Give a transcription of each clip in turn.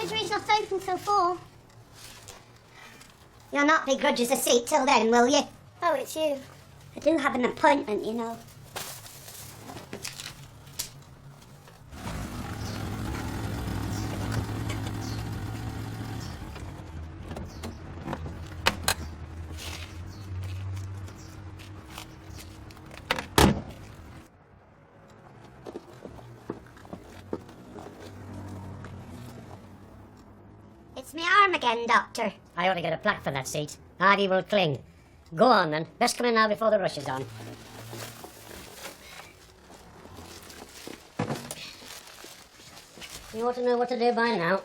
Surgery's not open till 4. You'll not begrudge us a seat till then, will you? Oh, it's you. I do have an appointment, you know. It's my arm again, Doctor. I ought to get a plaque for that seat. Hardy will cling. Go on, then. Best come in now before the rush is on. You ought to know what to do by now.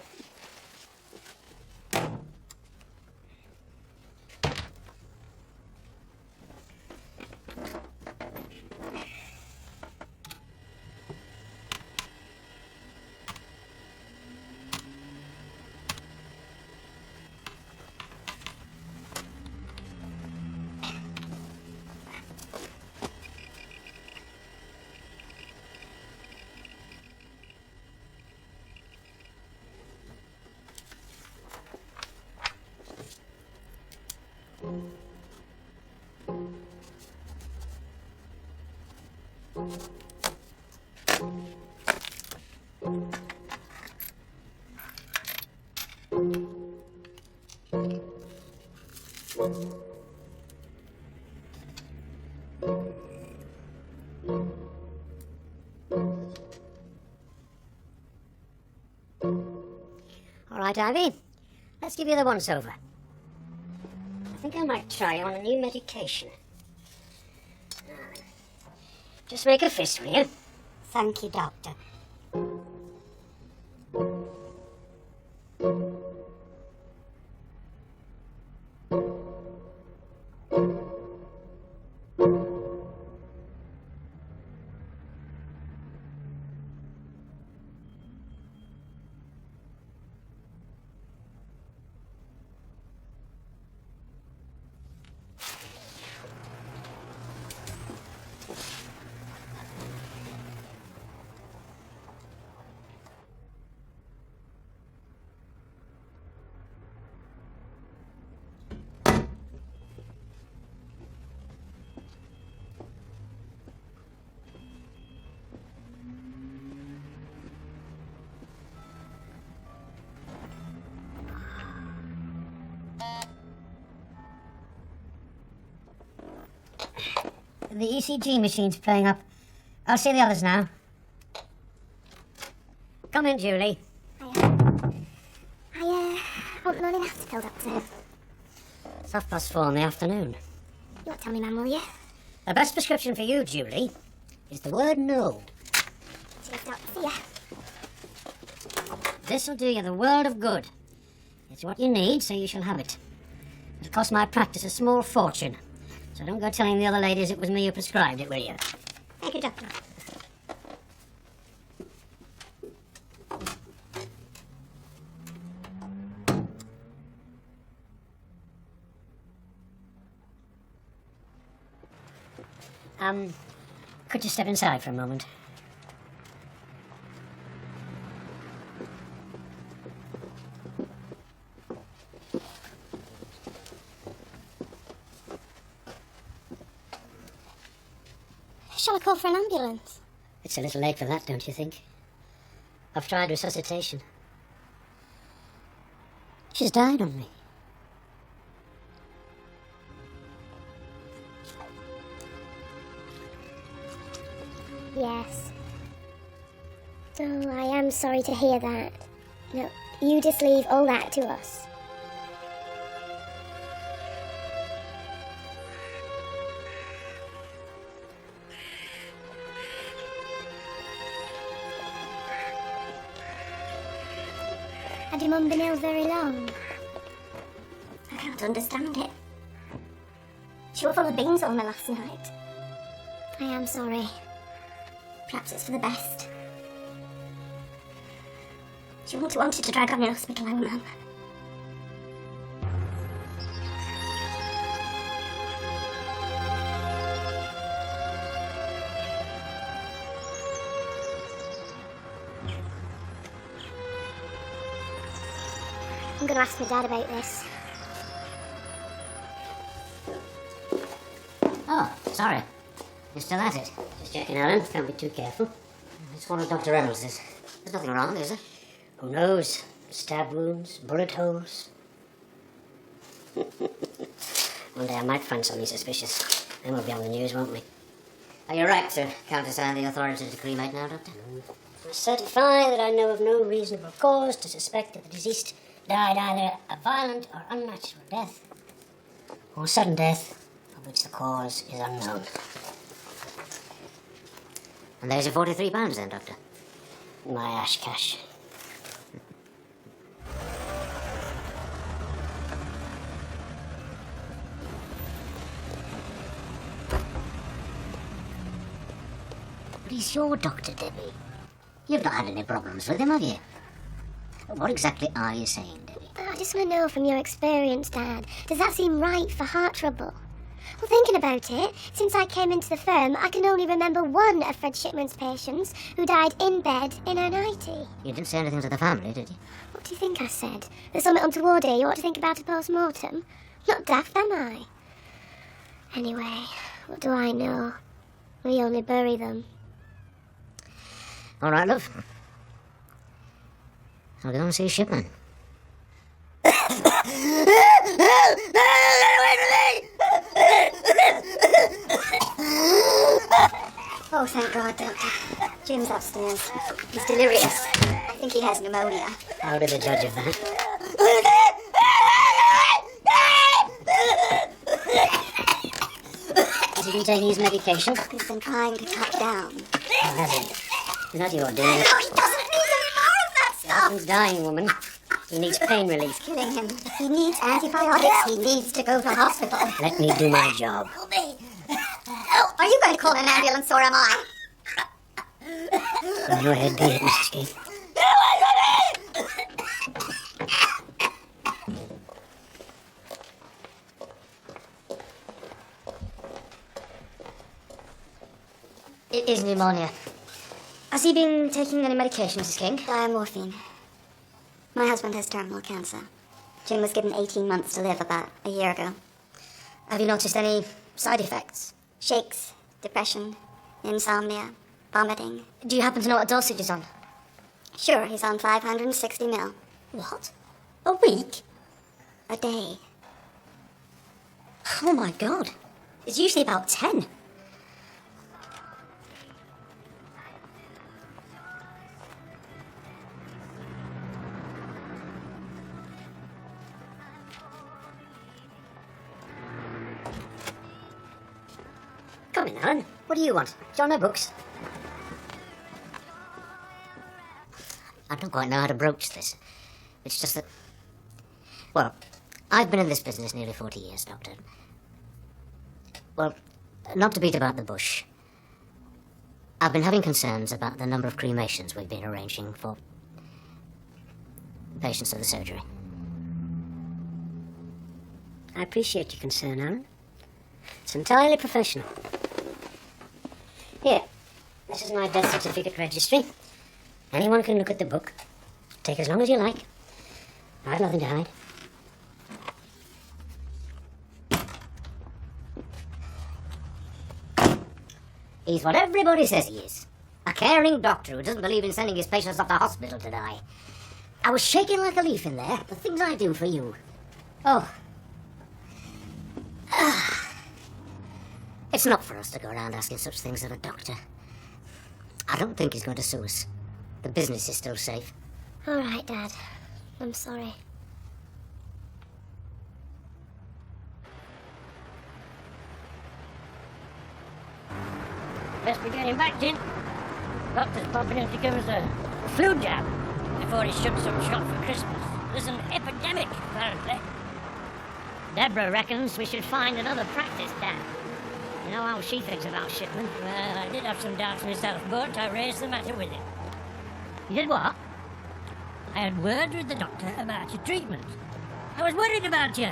All right, Ivy. Let's give you the once-over. I think I might try on a new medication. Just make a fist, will you? Thank you, Doctor. The ECG machine's playing up. I'll see the others now. Come in, Julie. I want the morning after pill, Doctor. It's 4:30 in the afternoon. You won't tell me, Mum, will you? The best prescription for you, Julie, is the word no. Cheers, Doctor. See ya. This'll do you the world of good. It's what you need, so you shall have it. It'll cost my practice a small fortune. So don't go telling the other ladies it was me who prescribed it, will you? Thank you, Doctor. Could you step inside for a moment? Shall I call for an ambulance? It's a little late for that, don't you think? I've tried resuscitation. She's died on me. Yes. Oh, I am sorry to hear that. No, you just leave all that to us. Had your mum been ill very long? I can't understand it. She was full of beans on me last night. I am sorry. Perhaps it's for the best. She wouldn't want you to drag on your hospital home, Mum. I'm going to ask my dad about this. Oh, sorry. You're still at it. Just checking, Alan. Can't be too careful. It's one of Dr. Reynolds's. There's nothing wrong, is there? Who knows? Stab wounds, bullet holes. One day I might find something suspicious. Then we'll be on the news, won't we? Are you right to countersign the authorities to cremate now, Doctor? I certify that I know of no reasonable cause to suspect that the deceased died either a violent or unnatural death, or sudden death, of which the cause is unknown. And there's your £43 then, Doctor. My ash cash. But he's your doctor, Debbie. You've not had any problems with him, have you? What exactly are you saying, Debbie? I just want to know from your experience, Dad, does that seem right for heart trouble? Well, thinking about it, since I came into the firm, I can only remember one of Fred Shipman's patients who died in bed in her nightie. You didn't say anything to the family, did you? What do you think I said? There's something untoward here. You ought to think about a post-mortem. Not daft, am I? Anyway, what do I know? We only bury them. All right, love. I'll go and see Shipman. Oh, thank God, Doctor. Jim's upstairs. He's delirious. I think he has pneumonia. How did the judge of that? Has he been taking his medication? He's been trying to cut down. Oh, has he? Is that your doing? No, he doesn't need any more of that stuff! Husband's dying, woman. He needs pain relief. Killing him. He needs antibiotics. He needs to go to hospital. Let me do my job. Help me. Are you going to call an ambulance or am I? Go ahead, be it, Mrs. Keith. It is pneumonia. Has he been taking any medication, Mrs. King? Diamorphine. My husband has terminal cancer. Jim was given 18 months to live about a year ago. Have you noticed any side effects? Shakes, depression, insomnia, vomiting. Do you happen to know what dosage he's on? Sure, he's on 560 mil. What? A week? A day. Oh my God. It's usually about 10. Come in, Alan. What do you want? John, no books? I don't quite know how to broach this. It's just that... Well, I've been in this business nearly 40 years, Doctor. Well, not to beat about the bush. I've been having concerns about the number of cremations we've been arranging for patients of the surgery. I appreciate your concern, Alan. It's entirely professional. Here, this is my death certificate registry. Anyone can look at the book. Take as long as you like. I've nothing to hide. He's what everybody says he is. A caring doctor who doesn't believe in sending his patients off to hospital to die. I was shaking like a leaf in there. The things I do for you. Oh. It's not for us to go around asking such things of a doctor. I don't think he's going to sue us. The business is still safe. All right, Dad. I'm sorry. Best be getting back, Jim. Doctor's popping in to give us a flu jab before he shuts up shop for Christmas. There's an epidemic, apparently. Deborah reckons we should find another practice down. You know how she thinks about Shipman. Well, I did have some doubts myself, but I raised the matter with him. You did what? I had word with the doctor about your treatment. I was worried about you.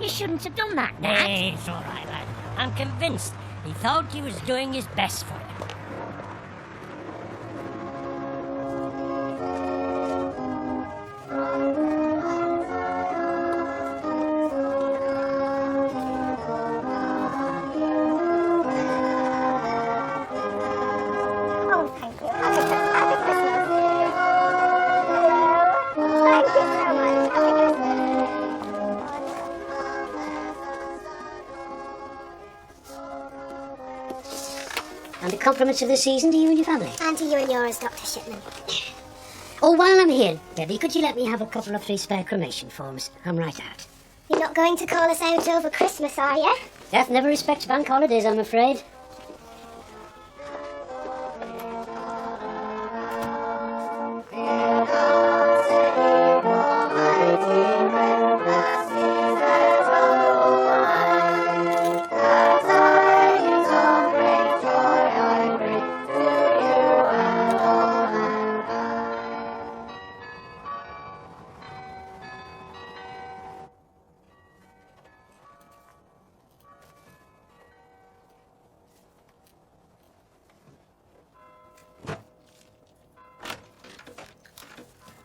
You shouldn't have done that, Dad. Hey, it's all right, lad. I'm convinced he thought he was doing his best for you. compliments of the season to you and your family. And to you and yours, Dr. Shipman. Oh, while I'm here, Debbie, could you let me have a couple of 3 spare cremation forms? I'm right out. You're not going to call us out over Christmas, are you? Death never respects bank holidays, I'm afraid.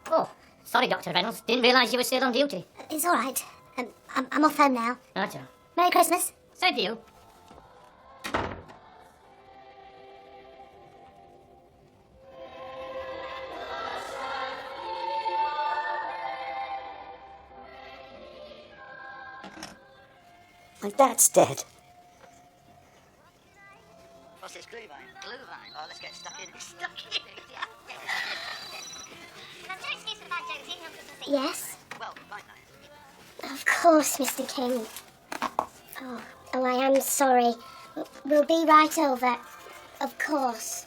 Oh, sorry, Dr. Reynolds. Didn't realise you were still on duty. It's all right. I'm off home now. Right, sir. Merry Christmas. Same to you. My dad's dead. What's this, glühwein? Glühwein? Oh, let's get stuck in. Stuck in? Yes? Well, right now. Of course, Mr. King. Oh, I am sorry. We'll be right over. Of course.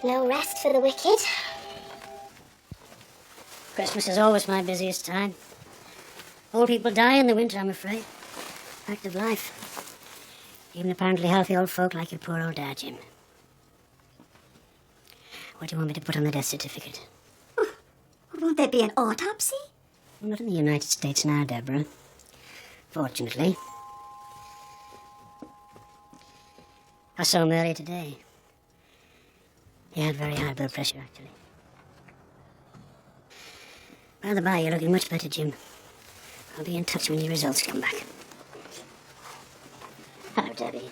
No rest for the wicked. Christmas is always my busiest time. Old people die in the winter, I'm afraid. Fact of life. Even apparently healthy old folk like your poor old dad, Jim. What do you want me to put on the death certificate? Won't there be an autopsy? Not in the United States now, Deborah. Fortunately. I saw him earlier today. He had very high blood pressure, actually. By the by, you're looking much better, Jim. I'll be in touch when your results come back. Hello, Debbie.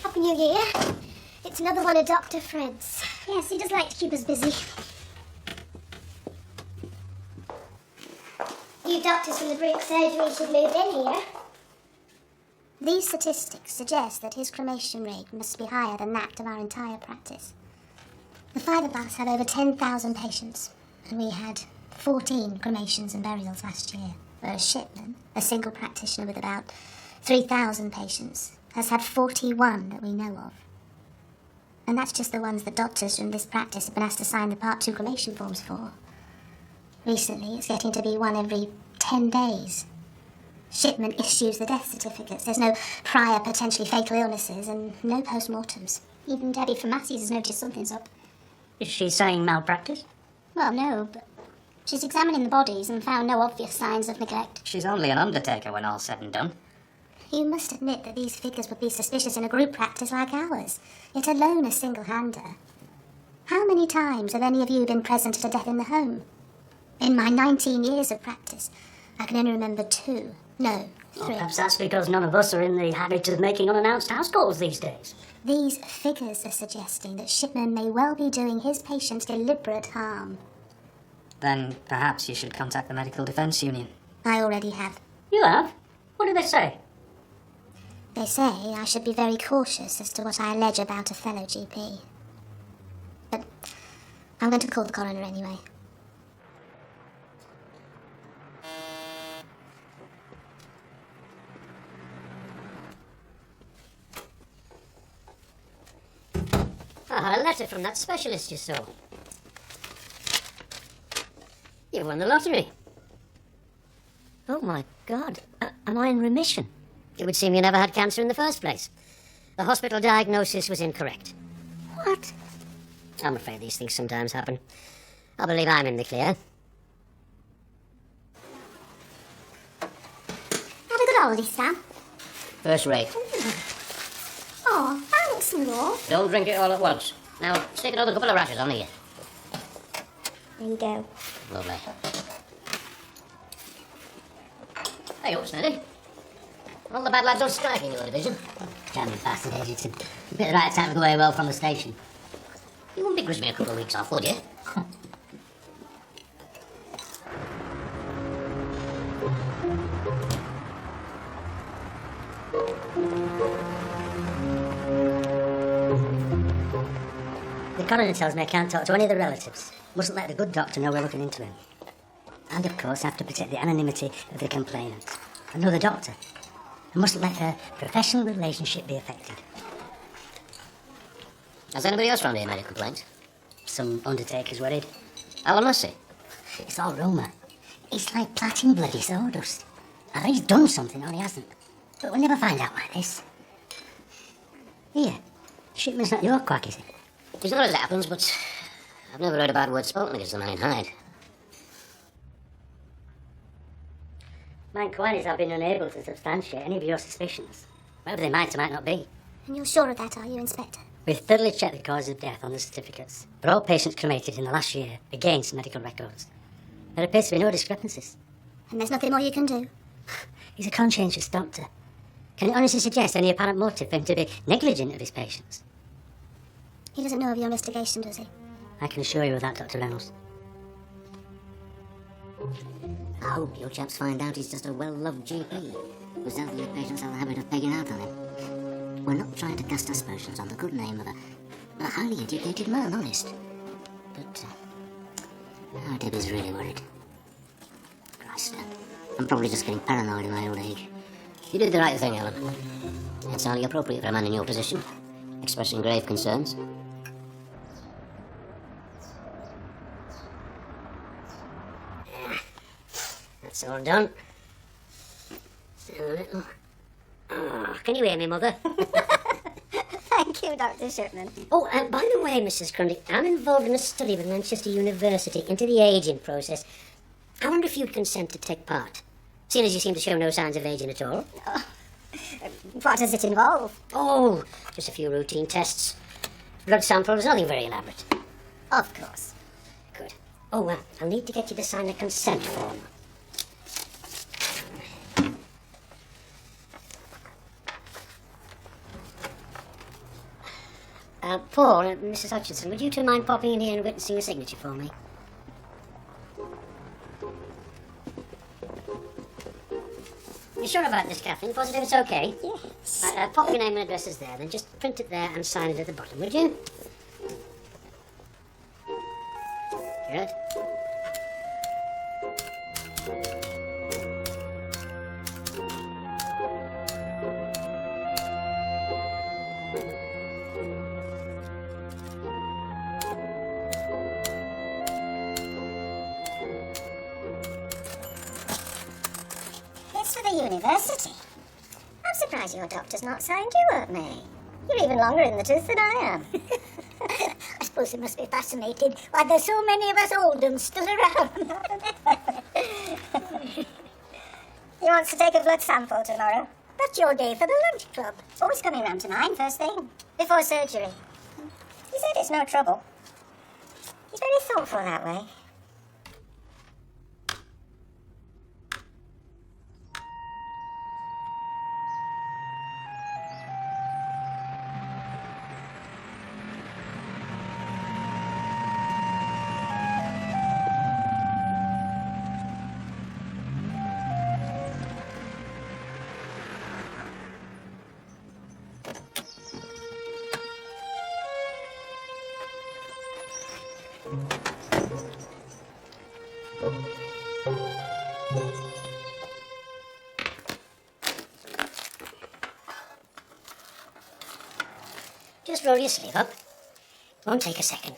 Happy New Year. It's another one of Dr. Fred's. Yes, he does like to keep us busy. You doctors from the brick surgery should move in here. These statistics suggest that his cremation rate must be higher than that of our entire practice. The 5 of us had over 10,000 patients, and we had 14 cremations and burials last year, whereas Shipman, a single practitioner with about 3,000 patients, has had 41 that we know of. And that's just the ones that doctors from this practice have been asked to sign the Part 2 cremation forms for. Recently, it's getting to be one every 10 days. Shipman issues the death certificates. There's no prior potentially fatal illnesses and no post-mortems. Even Debbie from Massey's has noticed something's up. Is she saying malpractice? Well, no, but she's examining the bodies and found no obvious signs of neglect. She's only an undertaker when all's said and done. You must admit that these figures would be suspicious in a group practice like ours, yet alone a single-hander. How many times have any of you been present at a death in the home? In my 19 years of practice, I can only remember 2. No, 3. Well, perhaps that's because none of us are in the habit of making unannounced house calls these days. These figures are suggesting that Shipman may well be doing his patients deliberate harm. Then perhaps you should contact the Medical Defence Union. I already have. You have? What do they say? They say I should be very cautious as to what I allege about a fellow GP. But I'm going to call the coroner anyway. I had a letter from that specialist you saw. You won the lottery. Oh, my God. Am I in remission? It would seem you never had cancer in the first place. The hospital diagnosis was incorrect. What? I'm afraid these things sometimes happen. I believe I'm in the clear. Had a good holiday, Sam. First rate. Oh, thanks, Lord. Don't drink it all at once. Now, stick another couple of rashes on here. There you go. Lovely. Hey, up, Sneddy. All the bad lads on strike in your division. Damn bastard Edgerton. A bit of right time to go away well from the station. You wouldn't begrudge me a couple of weeks off, would you? The coroner tells me I can't talk to any of the relatives. Mustn't let the good doctor know we're looking into him. And of course I have to protect the anonymity of the complainant. And know the doctor. I mustn't let her professional relationship be affected. Has anybody else round here made a complaint? Some undertaker's worried. Alan Massey? It's all rumour. It's like plaiting bloody sawdust. Either he's done something or he hasn't. But we'll never find out like this. Here, Shipman's not your quack, is he? He's not as it happens, but I've never heard a bad word spoken against the man in Hyde. My inquiries have been unable to substantiate any of your suspicions. Whatever they might or might not be. And you're sure of that, are you, Inspector? We've thoroughly checked the cause of death on the certificates for all patients cremated in the last year against medical records. There appears to be no discrepancies. And there's nothing more you can do? He's a conscientious doctor. Can you honestly suggest any apparent motive for him to be negligent of his patients? He doesn't know of your investigation, does he? I can assure you of that, Dr. Reynolds. I hope you chaps find out he's just a well-loved GP whose elderly patients have a habit of pegging out on him. We're not trying to cast aspersions on the good name of a highly educated man, honest. But, our Debbie's really worried. Christ, I'm probably just getting paranoid in my old age. You did the right thing, Alan. It's only appropriate for a man in your position, expressing grave concerns. That's all done. Still a little. Oh, can you hear me, Mother? Thank you, Dr. Shipman. Oh, by the way, Mrs. Grundy, I'm involved in a study with Manchester University into the ageing process. I wonder if you'd consent to take part, seeing as you seem to show no signs of ageing at all. Oh, what does it involve? Oh, just a few routine tests. Blood samples, nothing very elaborate. Of course. Good. Oh, I'll need to get you to sign a consent form. Paul, Mrs. Hutchinson, would you two mind popping in here and witnessing a signature for me? You sure about this, Kathleen? Positive it's okay? Yes. Pop your name and addresses there, then just print it there and sign it at the bottom, would you? Good. It's for the university. I'm surprised your doctor's not signed you up, May. You're even longer in the tooth than I am. I suppose it must be fascinating why there's so many of us oldums still around. He wants to take a blood sample tomorrow. That's your day for the lunch club. Always coming round to mine first thing, before surgery. He said it's no trouble. He's very thoughtful that way. Just roll your sleeve up. Won't take a second.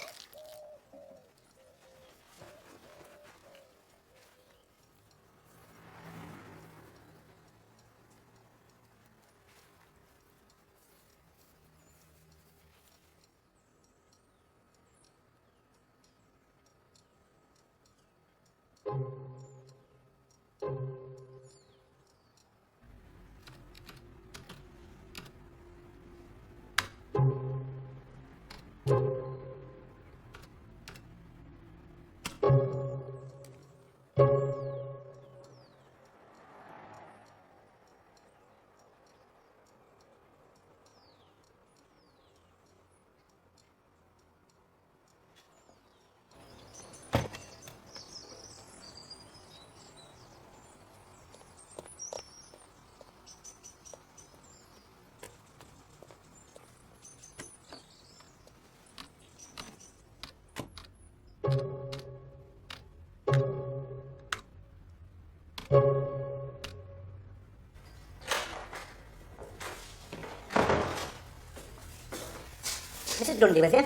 Mrs. Grundy with you?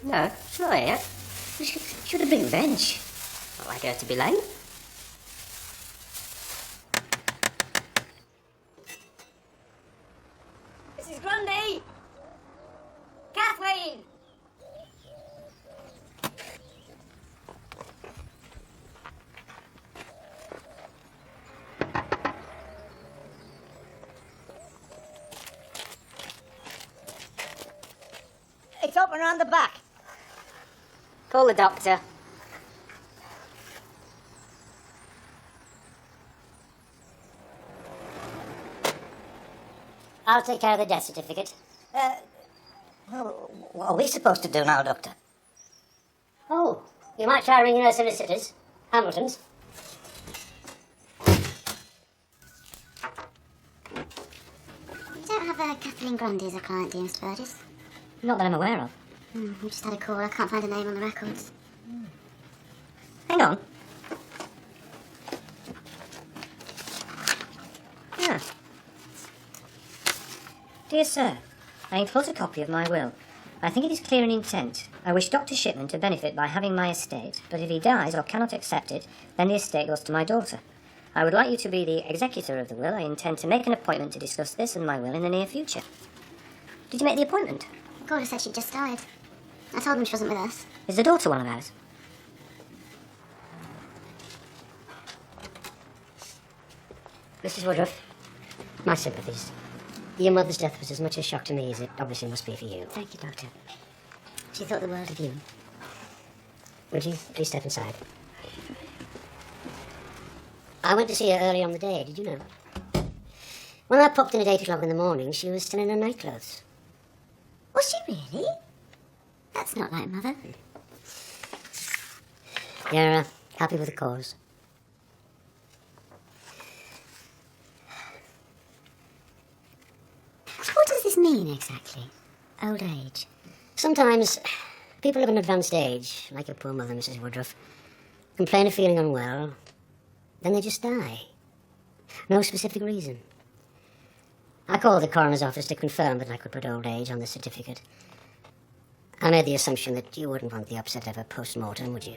No, she's not here yet. Should have been bench. Not like her to be late. Mrs. Grundy! Kathleen! It's open around the back. Call the doctor. I'll take care of the death certificate. Well, what are we supposed to do now, Doctor? Oh, you might try ringing her solicitors. Hamilton's. You don't have Kathleen Grundy as a client, do you, Mr. Burgess? Not that I'm aware of. We just had a call. I can't find a name on the records. Hang on. Yeah. Dear Sir, I enclose a copy of my will. I think it is clear in intent. I wish Dr. Shipman to benefit by having my estate, but if he dies or cannot accept it, then the estate goes to my daughter. I would like you to be the executor of the will. I intend to make an appointment to discuss this and my will in the near future. Did you make the appointment? The caller said she'd just died. I told them she wasn't with us. Is the daughter one of ours? Mrs. Woodruff, my sympathies. Your mother's death was as much a shock to me as it obviously must be for you. Thank you, Doctor. She thought the world of you. Would you please step inside? I went to see her early on the day, did you know? When I popped in at 8 o'clock in the morning, she was still in her nightclothes. Was she really? That's not like Mother. You're happy with the cause? What does this mean exactly? Old age? Sometimes people of an advanced age, like your poor mother, Mrs. Woodruff, complain of feeling unwell, then they just die. No specific reason. I called the coroner's office to confirm that I could put old age on the certificate. I made the assumption that you wouldn't want the upset of a post-mortem, would you?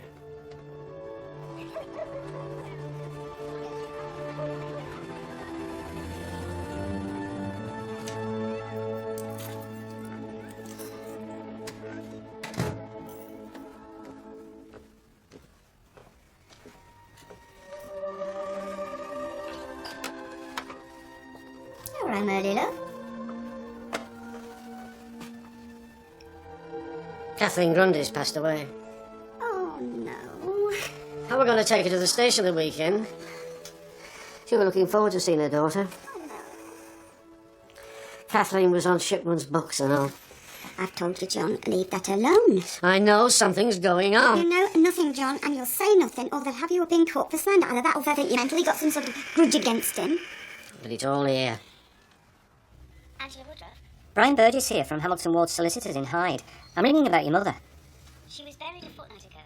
All right, my love. Kathleen Grundy's passed away. Oh, no. How we're going to take her to the station the weekend. She was looking forward to seeing her daughter. Kathleen was on Shipman's books and all. I've told you, John, leave that alone. I know something's going on. You know nothing, John, and you'll say nothing, or they'll have you up in court for slander. Either that or they'll think you mentally got some sort of grudge against him. But it's all here. Angela Woodruff? Brian Burgess here from Hamilton Ward's solicitors in Hyde. I'm ringing about your mother. She was buried a fortnight ago.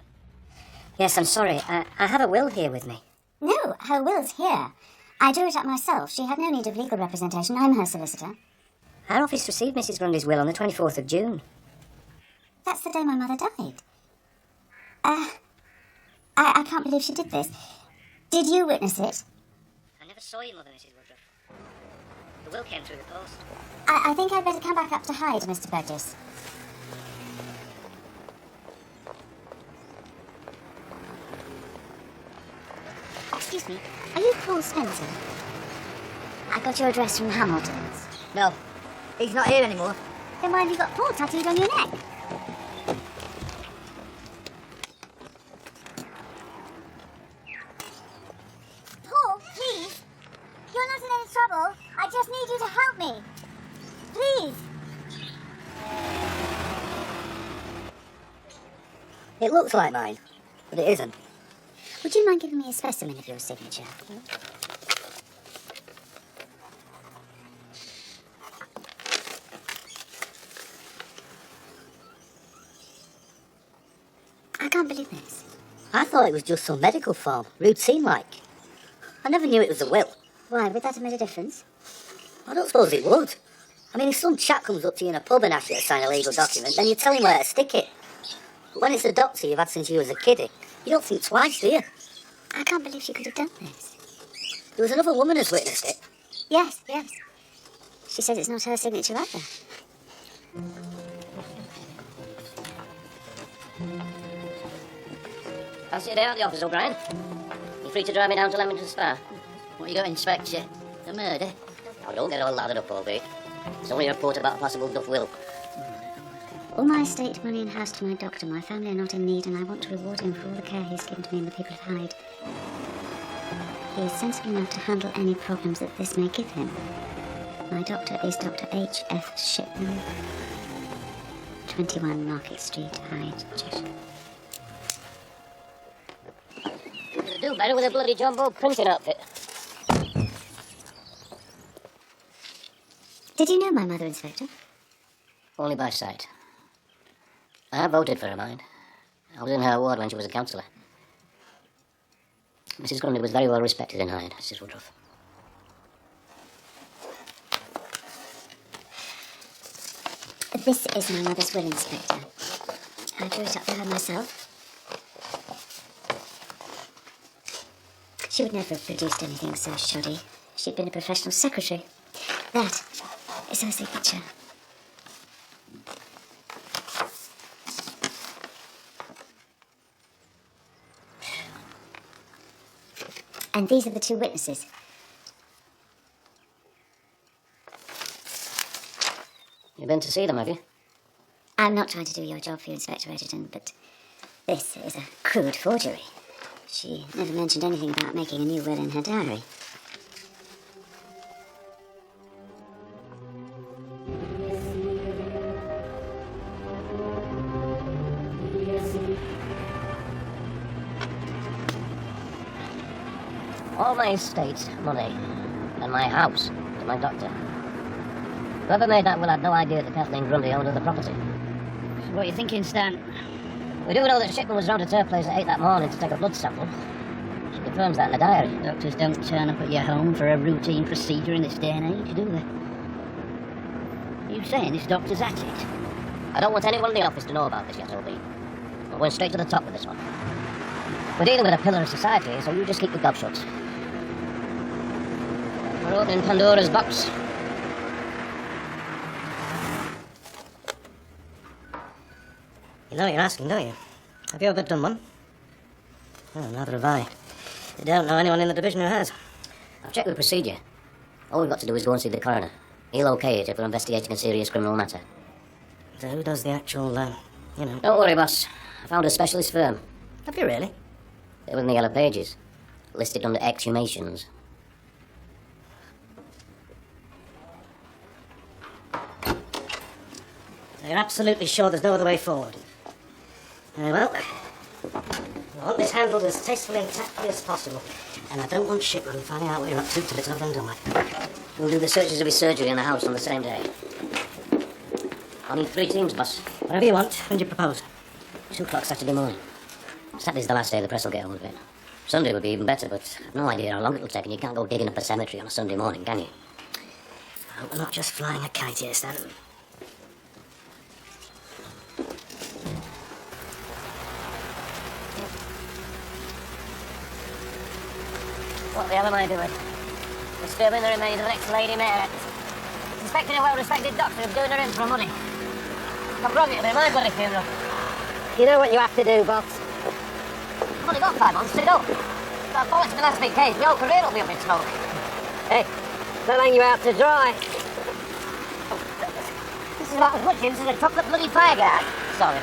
Yes, I'm sorry. I have a will here with me. No, her will's here. I drew it up myself. She had no need of legal representation. I'm her solicitor. Our office received Mrs. Grundy's will on the 24th of June. That's the day my mother died. I can't believe she did this. Did you witness it? I never saw your mother, Mrs. Woodruff. The will came through the post. I think I'd better come back up to Hyde, Mr. Burgess. Excuse me, are you Paul Spencer? I got your address from Hamilton's. No, he's not here anymore. Then why have you got Paul tattooed on your neck? Paul, please. You're not in any trouble. I just need you to help me. Please. It looks like mine, but it isn't. Would you mind giving me a specimen of your signature? I can't believe this. I thought it was just some medical form, routine-like. I never knew it was a will. Why, would that have made a difference? I don't suppose it would. I mean, if some chap comes up to you in a pub and asks you to sign a legal document, then you tell him where to stick it. But when it's the doctor you've had since you was a kiddie, you don't think twice, do you? I can't believe she could have done this. There was another woman who's witnessed it. Yes. She says it's not her signature either. I'll see you there at the office, O'Brien. You're free to drive me down to Leamington Spa. What are you going to inspect, you? The murder? Now, don't get all lathered up, Albie. It's only a report about a possible duff will. All my estate money and house to my doctor. My family are not in need, and I want to reward him for all the care he's given to me and the people at Hyde. He is sensible enough to handle any problems that this may give him. My doctor is Dr. H.F. Shipman, 21 Market Street, Hyde, Cheshire. You'd do better with a bloody jumbo printing outfit. Did you know my mother, Inspector? Only by sight. I voted for her, mind. I was in her ward when she was a councillor. Mrs. Grundy was very well respected in Hyde, Mrs. Woodruff. This is my mother's will, Inspector. I drew it up for her myself. She would never have produced anything so shoddy. She'd been a professional secretary. That is her signature. And these are the two witnesses. You've been to see them, have you? I'm not trying to do your job for you, Inspector Edgerton, but this is a crude forgery. She never mentioned anything about making a new will in her diary. All my estate, money, and my house to my doctor. Whoever made that will had no idea that Kathleen Grundy owned the property. What are you thinking, Stan? We do know that Shipman was round at her place at 8 that morning to take a blood sample. She confirms that in the diary. Doctors don't turn up at your home for a routine procedure in this day and age, do they? Are you saying this doctor's at it? I don't want anyone in the office to know about this yet, O.B. We're going straight to the top with this one. We're dealing with a pillar of society, so you just keep your gob shut. We're opening Pandora's box. You know what you're asking, don't you? Have you ever done one? Well, neither have I. I don't know anyone in the division who has. I've checked the procedure. All we've got to do is go and see the coroner. He'll okay it if we're investigating a serious criminal matter. So who does the actual, Don't worry, boss. I found a specialist firm. Have you really? They were in the Yellow Pages. Listed under exhumations. So you're absolutely sure there's no other way forward? Very well. I want this handled as tastefully and tactfully as possible. And I don't want Shipman finding out what you're up to till it's over and done with. We'll do the searches of his surgery in the house on the same day. I'll need 3 teams, boss. Whatever you want. When do you propose? 2 o'clock Saturday morning. Saturday's the last day the press will get hold of it. Sunday would be even better, but I've no idea how long it'll take, and you can't go digging up a cemetery on a Sunday morning, can you? I hope we're not just flying a kite here, Stan. What the hell am I doing? Disturbing the remains of an ex-lady mayor. Suspecting a well-respected doctor of doing her in for money. I've wrong it to my bloody funeral. You know what you have to do, boss? I've only got 5 months to go. I've bollocks to the last big case. My whole career will be up in smoke. Hey, don't hang you out to dry. This is about as much use as a chocolate bloody fire guard. Sorry.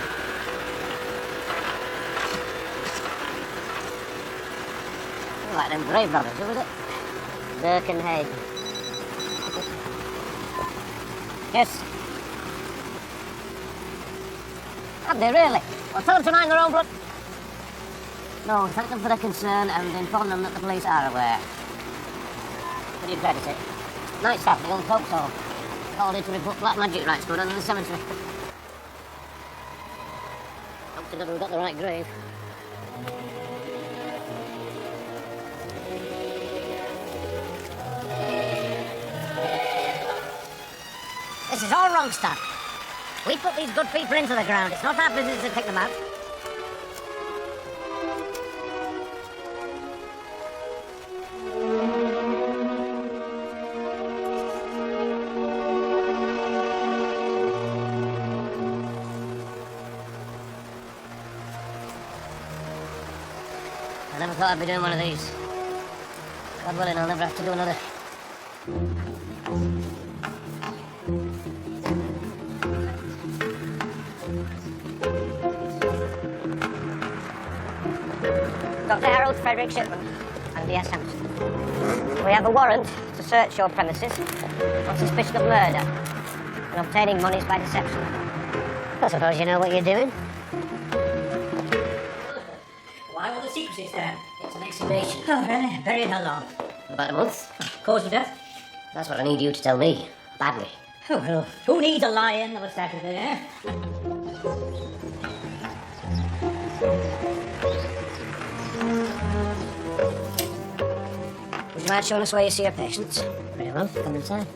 Like them grave robbers, who was it? Burke and Hay. Yes. Have they really? Well, tell them to mind their own blood. No, thank them for their concern and inform them that the police are aware. What do you credit it? Night staff, the young folks home. Called in to report black magic rites going on in the cemetery. Hope to God we've got the right grave. This is all wrong stuff. We put these good people into the ground. It's not our business to pick them out. I never thought I'd be doing one of these. God willing, I'll never have to do another. Dr. Harold Frederick Shipman and D.S. Hampson. We have a warrant to search your premises on suspicion of murder and obtaining monies by deception. I suppose you know what you're doing. Why all the secrecy, sir? It's an exhumation. Oh, really? Buried how long? About a month. Cause of death? That's what I need you to tell me. Badly. Oh, well, who needs a lion of a Saturday, eh? Would you mind showing us where you see your patients? Very well, come inside.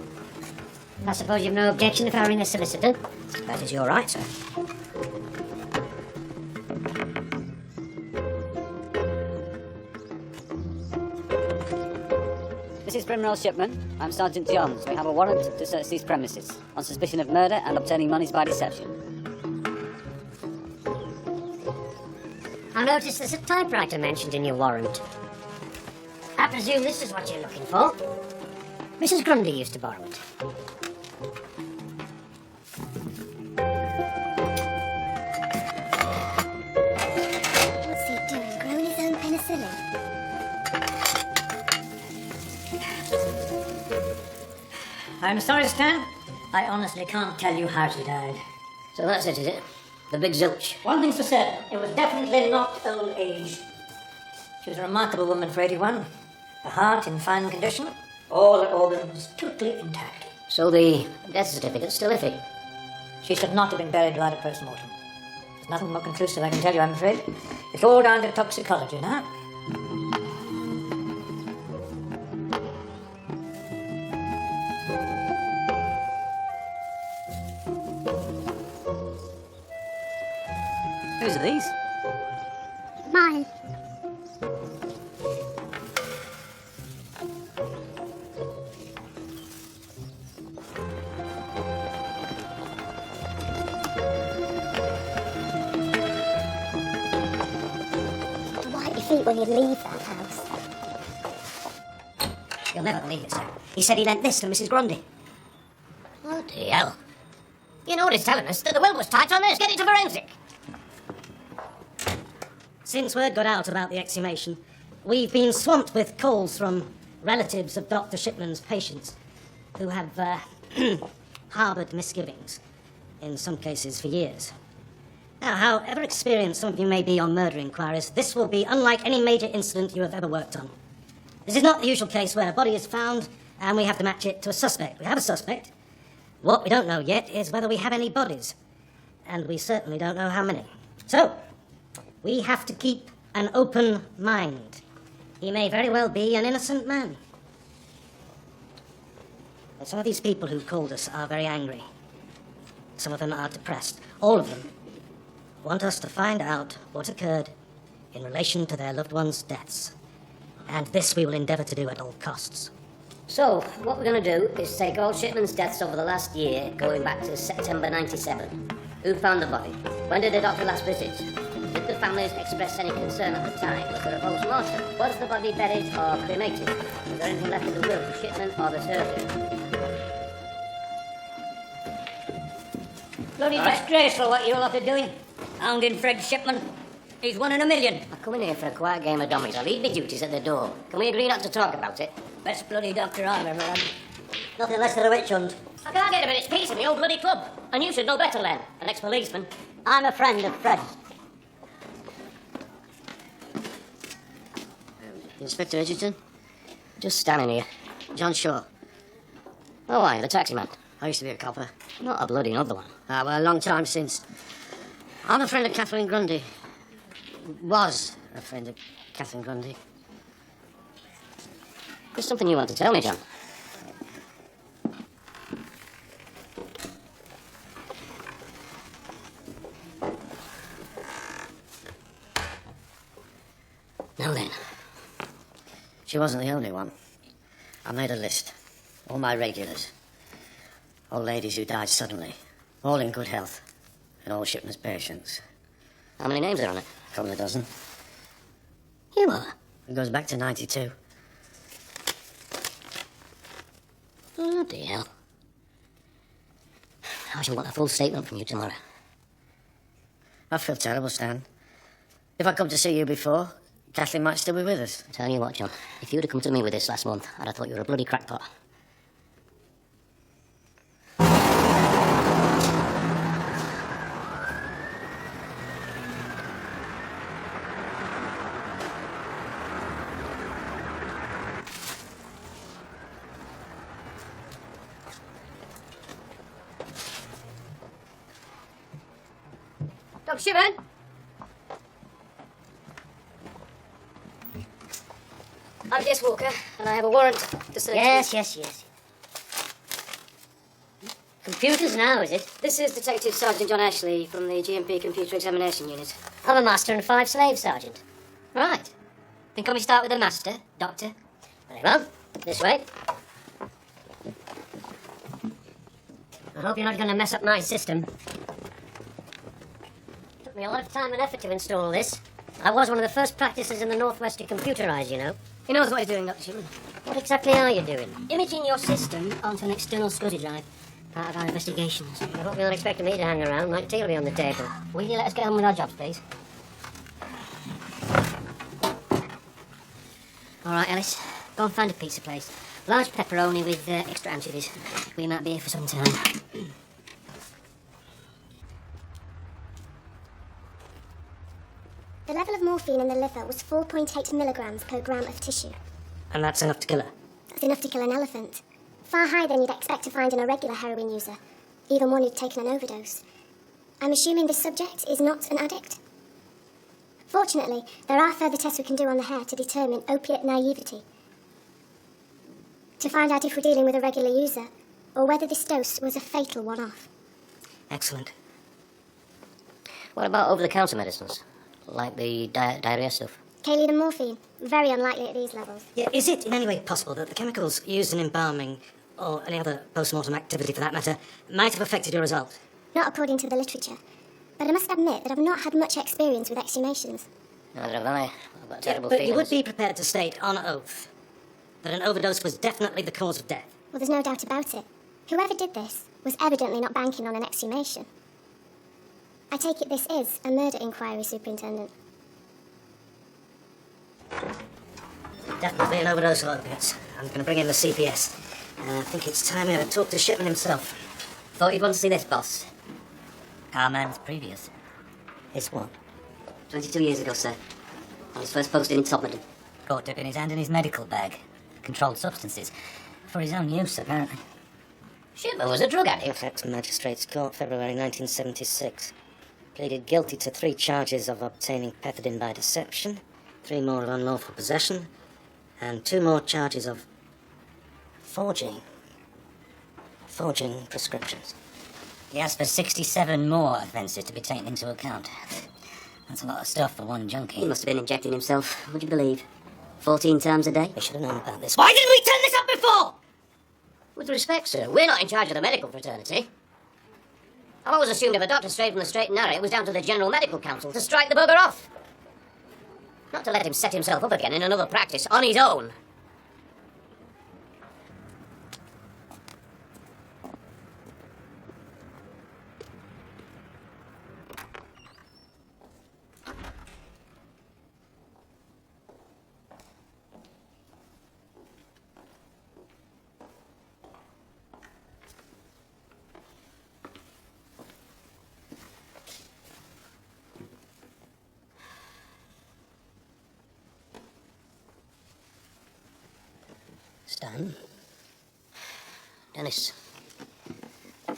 I suppose you've no objection if I ring a solicitor? That is your right, sir. Mrs. Primrose Shipman, I'm Sergeant Johns. We have a warrant to search these premises on suspicion of murder and obtaining monies by deception. I noticed there's a typewriter mentioned in your warrant. I presume this is what you're looking for. Mrs. Grundy used to borrow it. What's he doing? Growing his own penicillin? I'm sorry, Stan. I honestly can't tell you how she died. So that's it, is it? The big zilch. One thing's for certain, it was definitely not old age. She was a remarkable woman for 81. The heart in fine condition, all her organs totally intact. So the death certificate's still iffy. She should not have been buried without a post-mortem. There's nothing more conclusive I can tell you, I'm afraid. It's all down to toxicology now. Whose are these? Mine. Wipe your feet when you leave that house. You'll never believe it, sir. He said he lent this to Mrs. Grundy. What the hell? You know what he's telling us? That the will was typed on this. Get it to forensic. Since word got out about the exhumation, we've been swamped with calls from relatives of Dr. Shipman's patients who have harboured misgivings, in some cases for years. Now, however experienced some of you may be on murder inquiries, this will be unlike any major incident you have ever worked on. This is not the usual case where a body is found and we have to match it to a suspect. We have a suspect. What we don't know yet is whether we have any bodies, and we certainly don't know how many. So, we have to keep an open mind. He may very well be an innocent man. And some of these people who called us are very angry. Some of them are depressed. All of them want us to find out what occurred in relation to their loved ones' deaths. And this we will endeavour to do at all costs. So, what we're going to do is take all Shipman's deaths over the last year, going back to September 97. Who found the body? When did the doctor last visit? Did the families express any concern at the time? Was there a post-mortem? Was the body buried or cremated? Was there anything left of the will for Shipman or the surgeon? Bloody disgraceful what you lot are doing. Hounding Fred Shipman. He's 1 in a million. I come in here for a quiet game of dummies. I leave my duties at the door. Can we agree not to talk about it? Best bloody doctor I've ever had. Nothing less than a witch hunt. I can't get a minute's peace in the old bloody club. And you should know better, Len, an ex-policeman. I'm a friend of Fred. Inspector Edgerton? Just standing here. John Shaw. Oh, aye, the taxi man. I used to be a copper. Not a bloody another one. Well, a long time since. I'm a friend of Catherine Grundy. Was a friend of Catherine Grundy. There's something you want to tell me, John. Now then. She wasn't the only one. I made a list. All my regulars. Old ladies who died suddenly. All in good health. And all Shipman's patients. How many names are on it? A couple of dozen. You are? It goes back to 92. Bloody hell. I shall want a full statement from you tomorrow. I feel terrible, Stan. If I'd come to see you before, Kathleen might still be with us. I tell you what, John, if you'd have come to me with this last month, I'd have thought you were a bloody crackpot. Dr. Shipman? I'm Jess Walker, and I have a warrant to search... Yes. Computers now, is it? This is Detective Sergeant John Ashley from the GMP Computer Examination Unit. I'm a master and 5 slaves, Sergeant. Right. Then can we start with the master, Doctor? Very well. This way. I hope you're not going to mess up my system. Took me a lot of time and effort to install this. I was one of the first practices in the Northwest to computerize, you know. He knows what he's doing, Dr. Shipman. What exactly are you doing? Imaging your system onto an external SCSI drive. Part of our investigations. I hope you're not expecting me to hang around. My tea will be on the table. Will you let us get on with our jobs, please? All right, Alice. Go and find a pizza place. Large pepperoni with extra anchovies. We might be here for some time. The level of morphine in the liver was 4.8 milligrams per gram of tissue. And that's enough to kill her? That's enough to kill an elephant. Far higher than you'd expect to find in a regular heroin user, even one who'd taken an overdose. I'm assuming this subject is not an addict? Fortunately, there are further tests we can do on the hair to determine opiate naivety. To find out if we're dealing with a regular user, or whether this dose was a fatal one-off. Excellent. What about over-the-counter medicines? Like the diarrhea stuff? Kaylee, the morphine, very unlikely at these levels. Yeah, is it in any way possible that the chemicals used in embalming, or any other post-mortem activity for that matter, might have affected your result? Not according to the literature. But I must admit that I've not had much experience with exhumations. Neither have I. I've got terrible feelings. But you would be prepared to state, on oath, that an overdose was definitely the cause of death? Well, there's no doubt about it. Whoever did this was evidently not banking on an exhumation. I take it this is a murder inquiry, Superintendent. Definitely an overdose of opiates. I'm going to bring in the CPS. I think it's time we had a talk to Shipman himself. Thought you'd want to see this, boss. Our man's previous. His what? 22 years ago, sir. On his first posting in Topman. Caught dipping his hand in his medical bag. Controlled substances. For his own use, apparently. Shipman was a drug addict. Halifax Magistrates Court, February 1976. Pleaded guilty to 3 charges of obtaining pethidine by deception, 3 more of unlawful possession, and 2 more charges of forging prescriptions. He asked for 67 more offences to be taken into account. That's a lot of stuff for one junkie. He must have been injecting himself, would you believe? 14 times a day. We should have known about this. Why didn't we turn this up before? With respect, sir, we're not in charge of the medical fraternity. I've always assumed if a doctor strayed from the straight and narrow, it was down to the General Medical Council to strike the bugger off. Not to let him set himself up again in another practice on his own. Stan? Dennis.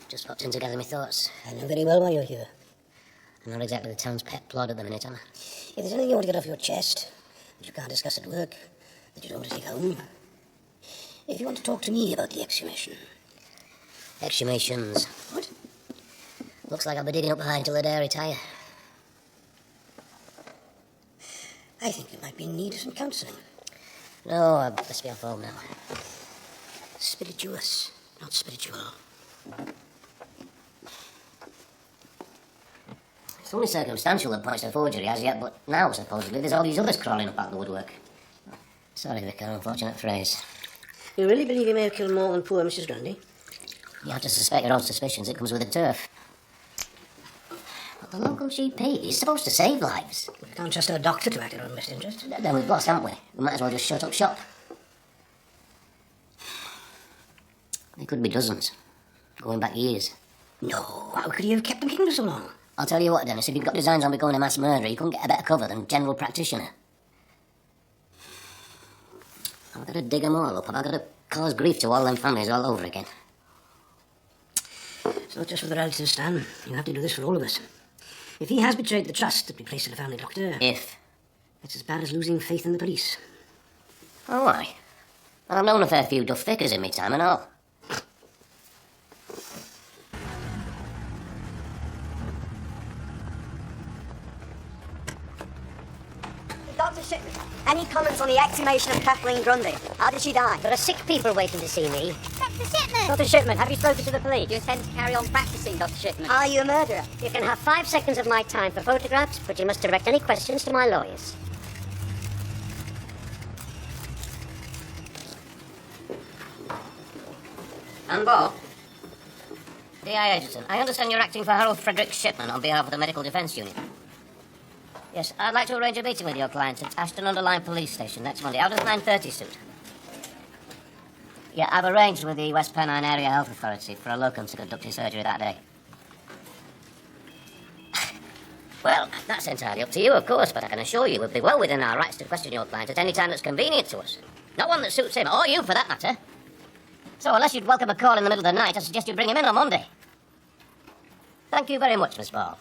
Just popped in to gather my thoughts. I know very well why you're here. I'm not exactly the town's pet plod at the minute, am I? If there's anything you want to get off your chest, that you can't discuss at work, that you don't want to take home, if you want to talk to me about the exhumation. Exhumations? What? Looks like I'll be digging up behind till the day I retire. I I think you might be in need of some counselling. No, I must be off home now. Spirituous, not spiritual. It's only circumstantial that points to forgery as yet, but now, supposedly, there's all these others crawling up out of the woodwork. Sorry, Vicar, unfortunate phrase. You really believe he may have killed more than poor Mrs. Grundy? You have to suspect your own suspicions. It comes with the turf. But the local GP is supposed to save lives. We can't trust our doctor to act in our own best interest. Then we've lost, haven't we? We might as well just shut up shop. There could be dozens. Going back years. No, how could he have kept them hidden for so long? I'll tell you what, Dennis, if you've got designs on becoming a mass murderer, you couldn't get a better cover than general practitioner. I've got to dig them all up. I've got to cause grief to all them families all over again. It's not just for the relatives, Stan. You have to do this for all of us. If he has betrayed the trust that we placed in the family doctor... If? It's as bad as losing faith in the police. Oh, why? Well, I've known a fair few duff thickers in me time and all. Dr. Shipman, any comments on the exhumation of Kathleen Grundy? How did she die? There are sick people waiting to see me. Dr. Shipman! Dr. Shipman, have you spoken to the police? Do you intend to carry on practicing, Dr. Shipman? Are you a murderer? You can have 5 seconds of my time for photographs, but you must direct any questions to my lawyers. And Bob? D.I. Edgerton, I understand you're acting for Harold Frederick Shipman on behalf of the Medical Defence Unit. Yes, I'd like to arrange a meeting with your client at Ashton-under-Lyne Police Station next Monday. How does 9:30 suit? Yeah, I've arranged with the West Pennine Area Health Authority for a locum to conduct his surgery that day. Well, that's entirely up to you, of course, but I can assure you we'll be well within our rights to question your client at any time that's convenient to us. Not one that suits him, or you for that matter. So unless you'd welcome a call in the middle of the night, I suggest you bring him in on Monday. Thank you very much, Miss Ball.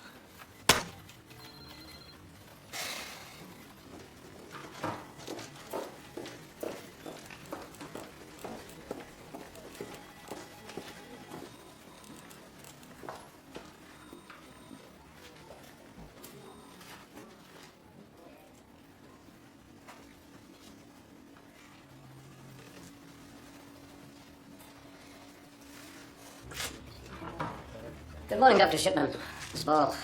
Good morning, Dr. Shipman. Miss Ball,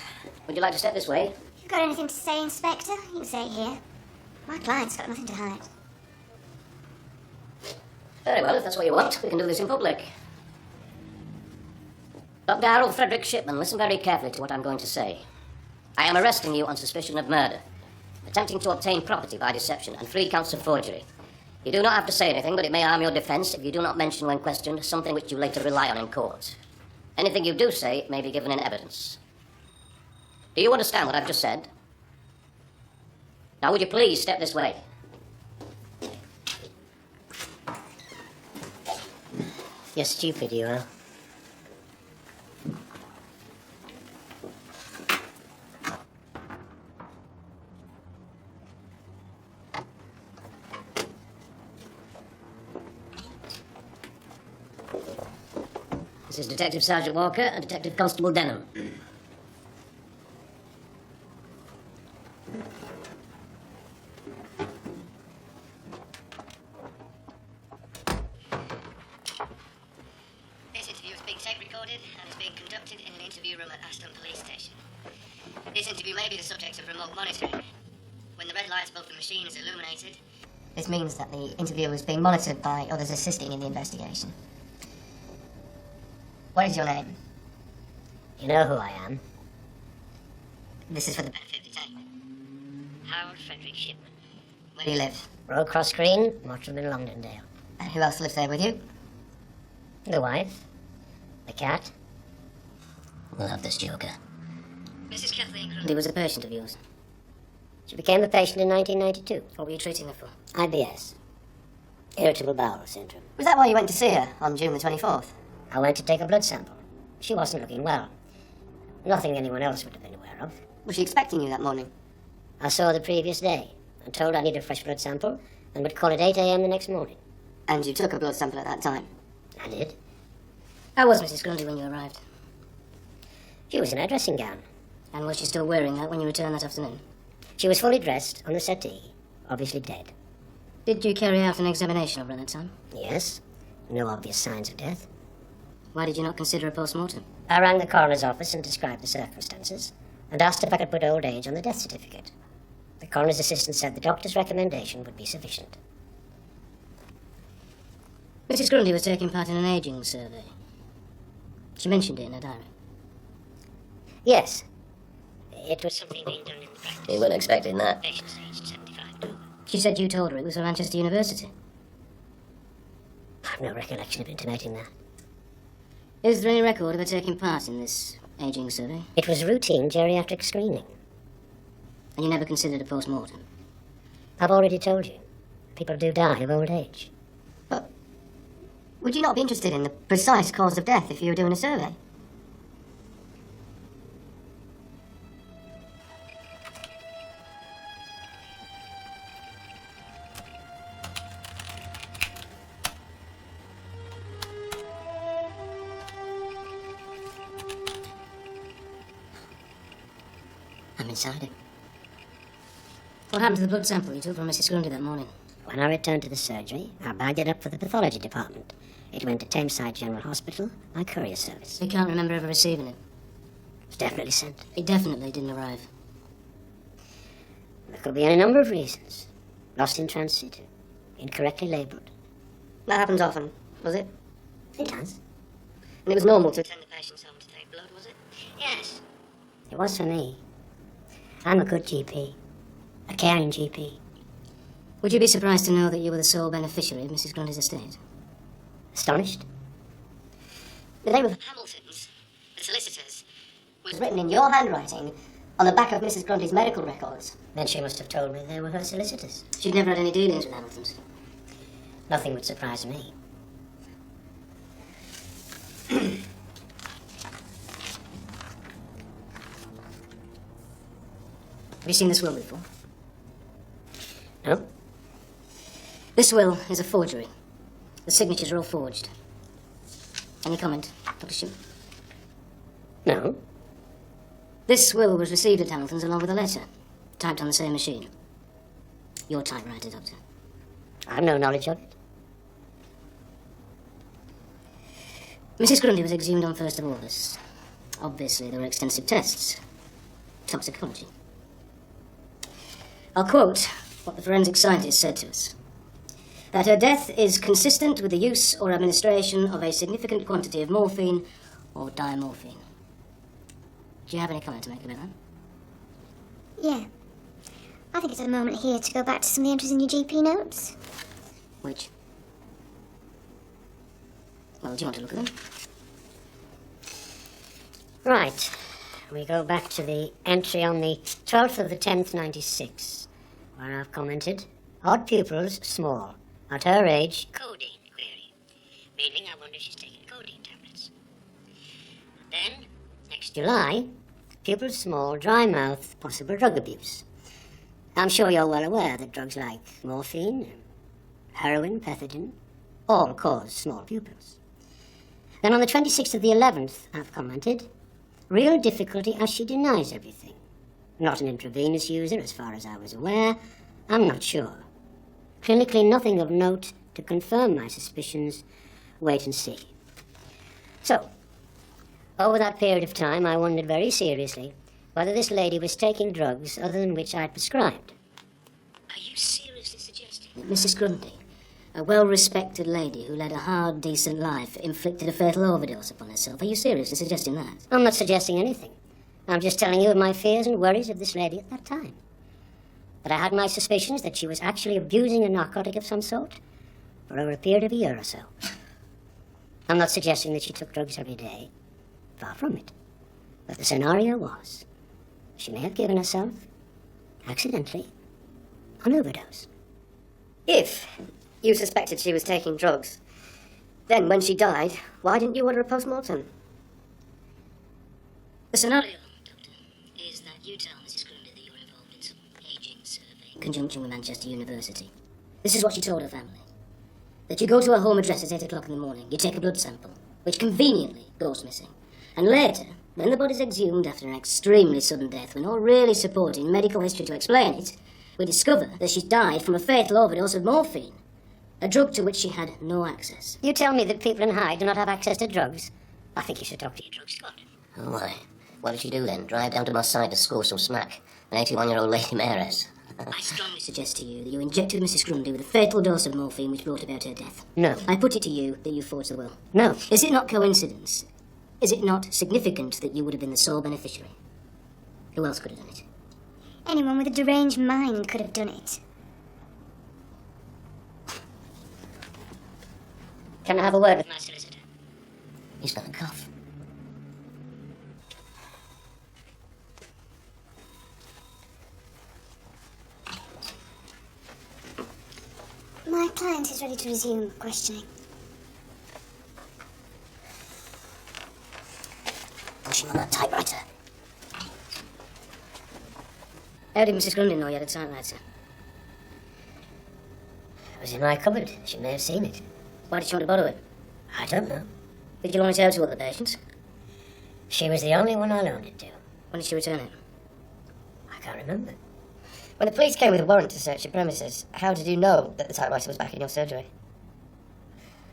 would you like to step this way? You got anything to say, Inspector? You can say it here. My client's got nothing to hide. Very well, if that's what you want, we can do this in public. Dr. Harold Frederick Shipman, listen very carefully to what I'm going to say. I am arresting you on suspicion of murder, attempting to obtain property by deception, and 3 counts of forgery. You do not have to say anything, but it may harm your defence if you do not mention when questioned something which you later rely on in court. Anything you do say may be given in evidence. Do you understand what I've just said? Now, would you please step this way? You're stupid, you are. This is Detective Sergeant Walker and Detective Constable Denham. This interview is being tape recorded and is being conducted in an interview room at Ashton Police Station. This interview may be the subject of remote monitoring. When the red light above the machine is illuminated... This means that the interview is being monitored by others assisting in the investigation. What is your name? You know who I am. This is for the benefit of the tape. Harold Frederick Shipman. Where do you live? Road Cross Green, Mottram in Longdendale. And who else lives there with you? The wife. The cat. We'll have this joker. Mrs. Kathleen Grundy. He was a patient of yours. She became a patient in 1992. What were you treating her for? IBS. Irritable bowel syndrome. Was that why you went to see her on June the 24th? I went to take a blood sample. She wasn't looking well. Nothing anyone else would have been aware of. Was she expecting you that morning? I saw her the previous day and told her I needed a fresh blood sample and would call at 8 a.m. the next morning. And you took a blood sample at that time? I did. How was Mrs. Grundy when you arrived? She was in her dressing gown. And was she still wearing that when you returned that afternoon? She was fully dressed on the settee, obviously dead. Did you carry out an examination of her at that time? Yes. No obvious signs of death. Why did you not consider a post-mortem? I rang the coroner's office and described the circumstances, and asked if I could put old age on the death certificate. The coroner's assistant said the doctor's recommendation would be sufficient. Mrs. Grundy was taking part in an ageing survey. She mentioned it in her diary. Yes. It was something being done in the practice. He wasn't expecting that. Patients aged 75 and over. She said you told her it was for Manchester University. I've no recollection of intimating that. Is there any record of her taking part in this ageing survey? It was routine geriatric screening. And you never considered a post-mortem? I've already told you. People do die of old age. But would you not be interested in the precise cause of death if you were doing a survey? I'm inside it. What happened to the blood sample you took from Mrs. Grundy that morning? When I returned to the surgery, I bagged it up for the pathology department. It went to Tameside General Hospital by courier service. You can't remember ever receiving it. It's definitely sent. It definitely didn't arrive. There could be any number of reasons. Lost in transit, incorrectly labelled. That happens often, was it? It has. And it was normal to attend the patient's home to take blood, was it? Yes. It was for me. I'm a good GP. A caring GP. Would you be surprised to know that you were the sole beneficiary of Mrs. Grundy's estate? Astonished? The name of Hamilton's, the solicitors, was written in your handwriting on the back of Mrs. Grundy's medical records. Then she must have told me they were her solicitors. She'd never had any dealings with Hamilton's. Nothing would surprise me. Have you seen this will before? No? This will is a forgery. The signatures are all forged. Any comment, Dr. Shipman? No. This will was received at Hamilton's along with a letter, typed on the same machine. Your typewriter, Doctor. I've no knowledge of it. Mrs. Grundy was exhumed on 1st of August. Obviously, there were extensive tests. Toxicology. I'll quote what the forensic scientist said to us. That her death is consistent with the use or administration of a significant quantity of morphine or diamorphine. Do you have any comment to make about that? Yeah. I think it's a moment here to go back to some of the entries in your GP notes. Which? Well, do you want to look at them? Right. We go back to the entry on the 12th of the 10th, 96, where I've commented, odd pupils, small. At her age, codeine, query. Meaning I wonder if she's taking codeine tablets. Then, next July, pupils small, dry mouth, possible drug abuse. I'm sure you're well aware that drugs like morphine, heroin, pethidine, all cause small pupils. Then on the 26th of the 11th, I've commented, real difficulty as she denies everything. Not an intravenous user, as far as I was aware. I'm not sure. Clinically, nothing of note to confirm my suspicions. Wait and see. So, over that period of time, I wondered very seriously whether this lady was taking drugs other than which I'd prescribed. Are you seriously suggesting that Mrs. Grundy, a well-respected lady who led a hard, decent life, inflicted a fatal overdose upon herself? Are you seriously suggesting that? I'm not suggesting anything. I'm just telling you of my fears and worries of this lady at that time. That I had my suspicions that she was actually abusing a narcotic of some sort for over a period of a year or so. I'm not suggesting that she took drugs every day. Far from it. But the scenario was, she may have given herself, accidentally, an overdose. If you suspected she was taking drugs, then when she died, why didn't you order a post-mortem? The scenario, Doctor, is that you tell Mrs. Grundy that you're involved in some aging survey in conjunction with Manchester University. This is what she told her family. That you go to her home address at 8 o'clock in the morning, you take a blood sample, which conveniently goes missing. And later, When the body's exhumed after an extremely sudden death, with no really supporting medical history to explain it, we discover that she died from a fatal overdose of morphine, a drug to which she had no access. You tell me that people in Hyde do not have access to drugs? I think you should talk to your drug squad. Oh, why? What did she do then? Drive down to my side to score some smack? An 81-year-old lady mayoress? I strongly suggest to you that you injected Mrs. Grundy with a fatal dose of morphine which brought about her death. No. I put it to you that you forged the will. No. Is it not coincidence? Is it not significant that you would have been the sole beneficiary? Who else could have done it? Anyone with a deranged mind could have done it. Can I have a word with my solicitor? He's got a cough. My client is ready to resume questioning. Pushing on that typewriter. How did Mrs. Grundy know you had a typewriter? It was in my cupboard. She may have seen it. Why did she want to borrow it? I don't know. Did you loan it out to other patients? She was the only one I loaned it to. When did she return it? I can't remember. When the police came with a warrant to search your premises, how did you know that the typewriter was back in your surgery?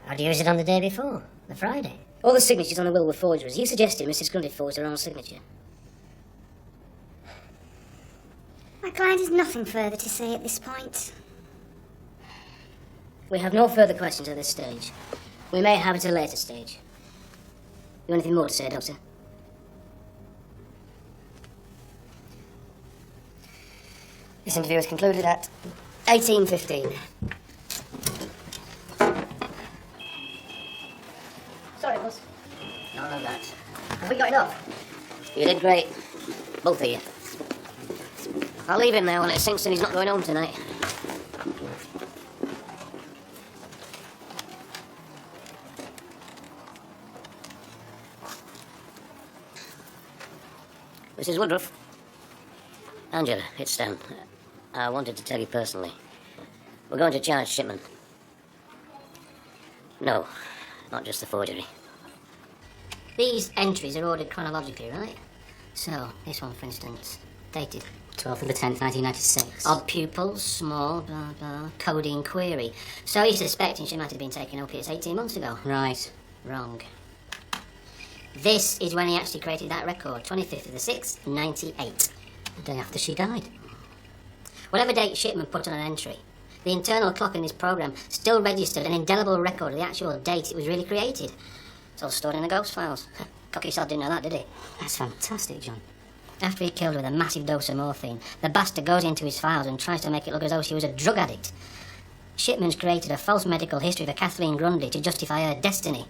I'd used it on the day before, the Friday. All the signatures on the will were forgeries. You suggested Mrs. Grundy forged her own signature. My client has nothing further to say at this point. We have no further questions at this stage. We may have it at a later stage. You anything more to say, Doctor? This interview is concluded at 18:15. Sorry, boss. None of that. Have we got enough? You did great. Both of you. I'll leave him there when it sinks and he's not going home tonight. Mrs. Woodruff. Angela, it's Stan. I wanted to tell you personally. We're going to charge Shipman. No, not just the forgery. These entries are ordered chronologically, right? So, this one, for instance, dated 12th of the 10th, 1996. odd pupils, small, blah, blah, coding query. So he's suspecting she might have been taking opiates 18 months ago. Right. Wrong. This is when he actually created that record, 25th of the 6th, 98. The day after she died. Whatever date Shipman put on an entry, the internal clock in this program still registered an indelible record of the actual date it was really created. It's all stored in the ghost files. Cocky sod didn't know that, did he? That's fantastic, John. After he killed her with a massive dose of morphine, the bastard goes into his files and tries to make it look as though she was a drug addict. Shipman's created a false medical history for Kathleen Grundy to justify her destiny.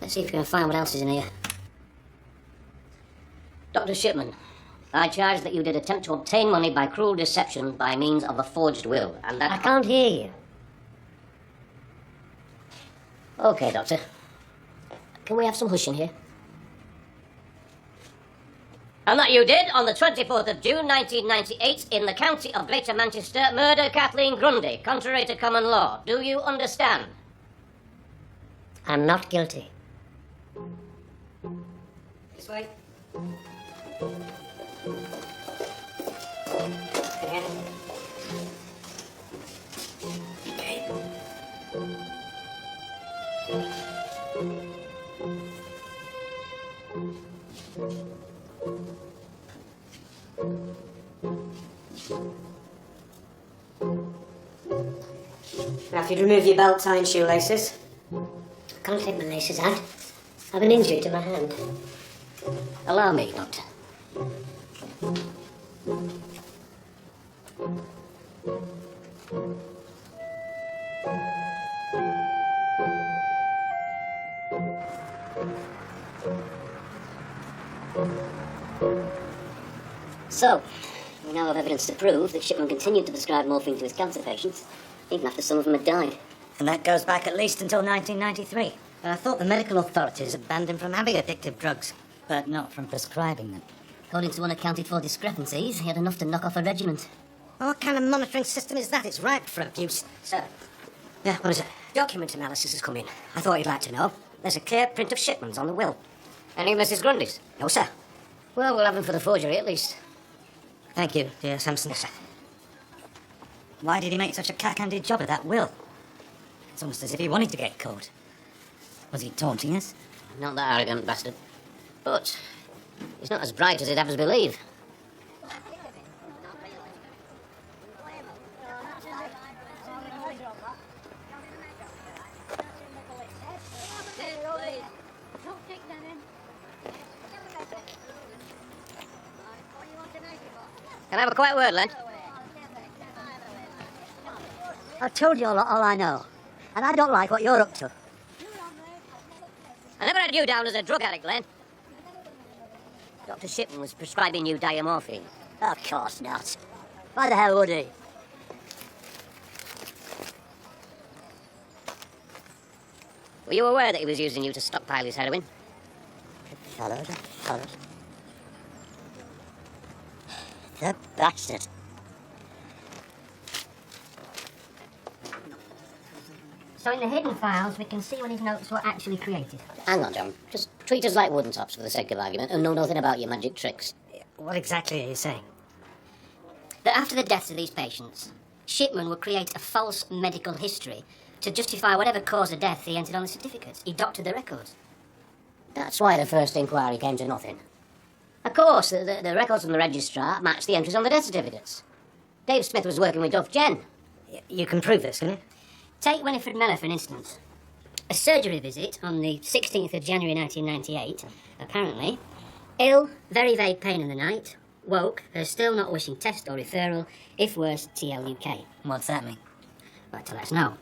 Let's see if we can find what else is in here. Dr. Shipman, I charge that you did attempt to obtain money by cruel deception by means of a forged will, and that... I can't hear you. Okay, Doctor. Can we have some hush in here? And that you did, on the 24th of June, 1998, in the county of Greater Manchester, murder Kathleen Grundy, contrary to common law. Do you understand? I'm not guilty. This way. Okay. Now, if you'd remove your belt tie and shoelaces. I can't take my laces out. I have an injury to my hand. Allow me, Doctor. So, we now have evidence to prove that Shipman continued to prescribe morphine to his cancer patients, even after some of them had died. And that goes back at least until 1993. But I thought the medical authorities had banned him from having addictive drugs, but not from prescribing them. According to unaccounted for discrepancies, he had enough to knock off a regiment. Well, what kind of monitoring system is that? It's ripe for abuse. Sir, Yeah, what is it? document analysis has come in. I thought you'd like to know. There's a clear print of Shipman's on the will. Any of Mrs. Grundy's? No, sir. Well, we'll have them for the forgery at least. Thank you, dear Samson. Why did he make such a cack-handed job of that will? It's almost as if he wanted to get caught. Was he taunting us? Not that arrogant bastard. But he's not as bright as he'd have us believe. Can I have a quiet word, Len? I've told you all I know, and I don't like what you're up to. I never had you down as a drug addict, Len. Dr. Shipman was prescribing you diamorphine. Of course not. Why the hell would he? Were you aware that he was using you to stockpile his heroin? Followed. The bastard. So in the hidden files, we can see when his notes were actually created. Hang on, John. Just treat us like wooden tops for the sake of argument and know nothing about your magic tricks. What exactly are you saying? That after the deaths of these patients, Shipman would create a false medical history to justify whatever cause of death he entered on the certificates. He doctored the records. That's why the first inquiry came to nothing. Of course, the records from the registrar matched the entries on the death certificates. Dave Smith was working with Duff Jen. You can prove this, can you? Take Winifred Mellor, for instance. A surgery visit on the 16th of January 1998. Apparently, ill, very vague pain in the night, woke, her still not wishing test or referral, if worse, TLUK. What's that mean? Well, to let us know.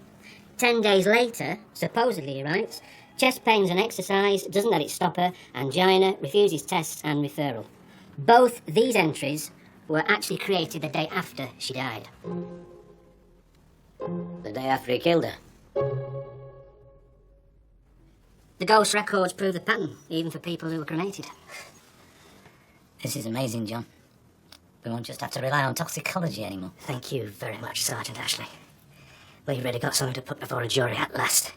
10 days later, supposedly he writes, chest pains and exercise, doesn't let it stop her, angina, refuses tests and referral. Both these entries were actually created the day after she died. The day after he killed her. The ghost records prove the pattern, even for people who were cremated. This is amazing, John. We won't just have to rely on toxicology anymore. Thank you very much, Sergeant Ashley. We've really got something to put before a jury at last.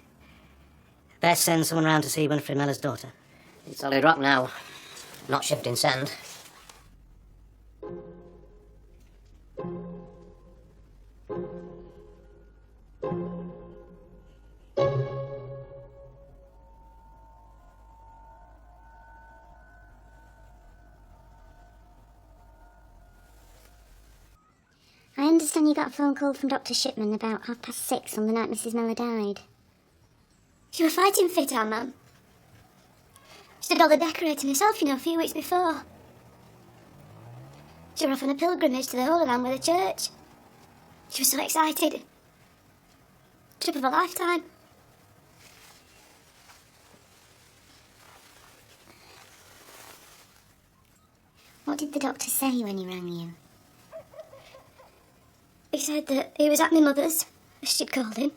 Best send someone round to see Winifred Mellor's daughter. It's solid rock now. Not shifting sand. I understand you got a phone call from Dr. Shipman about 6:30 on the night Mrs. Mellor died. She was fighting fit, our mum. She did all the decorating herself, a few weeks before. She were off on a pilgrimage to the Holy Land with the church. She was so excited. Trip of a lifetime. What did the doctor say when he rang you? He said that he was at my mother's, as she'd called him.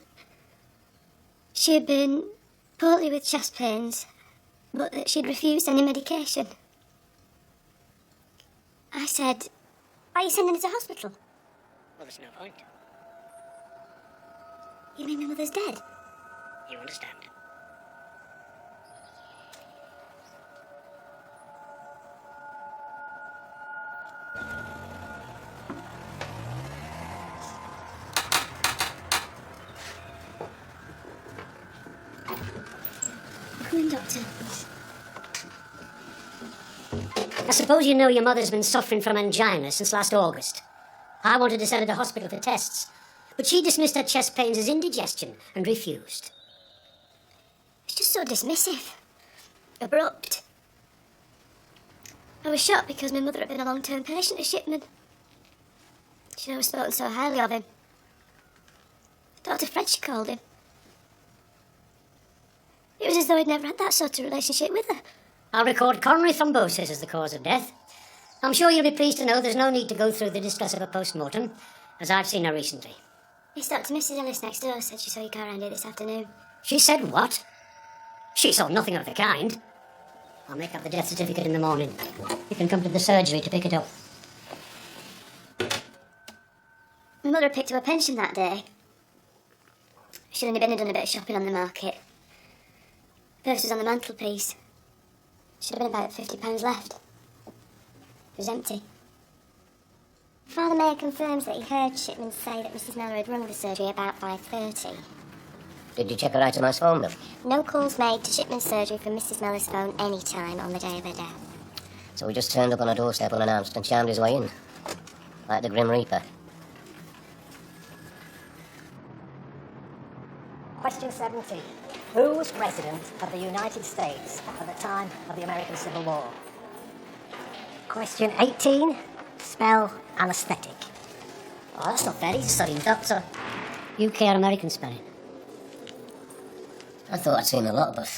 She had been poorly with chest pains, but that she'd refused any medication. I said, "Are you sending her to hospital?" Well, there's no point. You mean my mother's dead? You understand. Come in, Doctor. I suppose you know your mother's been suffering from angina since last August. I wanted to send her to hospital for tests, but she dismissed her chest pains as indigestion and refused. It's just so dismissive. Abrupt. I was shocked because my mother had been a long-term patient of Shipman. She'd always spoken so highly of him. Dr. Fred, she called him. It was as though he'd never had that sort of relationship with her. I'll record coronary thrombosis as the cause of death. I'm sure you'll be pleased to know there's no need to go through the distress of a post-mortem, as I've seen her recently. He stopped to Mrs. Ellis next door, said she saw your car around here this afternoon. She said what? She saw nothing of the kind. I'll make up the death certificate in the morning. You can come to the surgery to pick it up. My mother had picked up a pension that day. She'd only been and done a bit of shopping on the market. Purse was on the mantelpiece. Should have been about £50 left. It was empty. Father Mayer confirms that he heard Shipman say that Mrs. Miller had rung the surgery about 5:30. Did you check her itemised phone bill? No calls made to Shipman's surgery from Mrs. Miller's phone any time on the day of her death. So he just turned up on her doorstep unannounced and charmed his way in. Like the Grim Reaper. Question 17. Who was President of the United States at the time of the American Civil War? Question 18. Spell anaesthetic. Oh, that's not fair. He's a studying doctor. UK or American spelling? I thought I'd seen a lot, but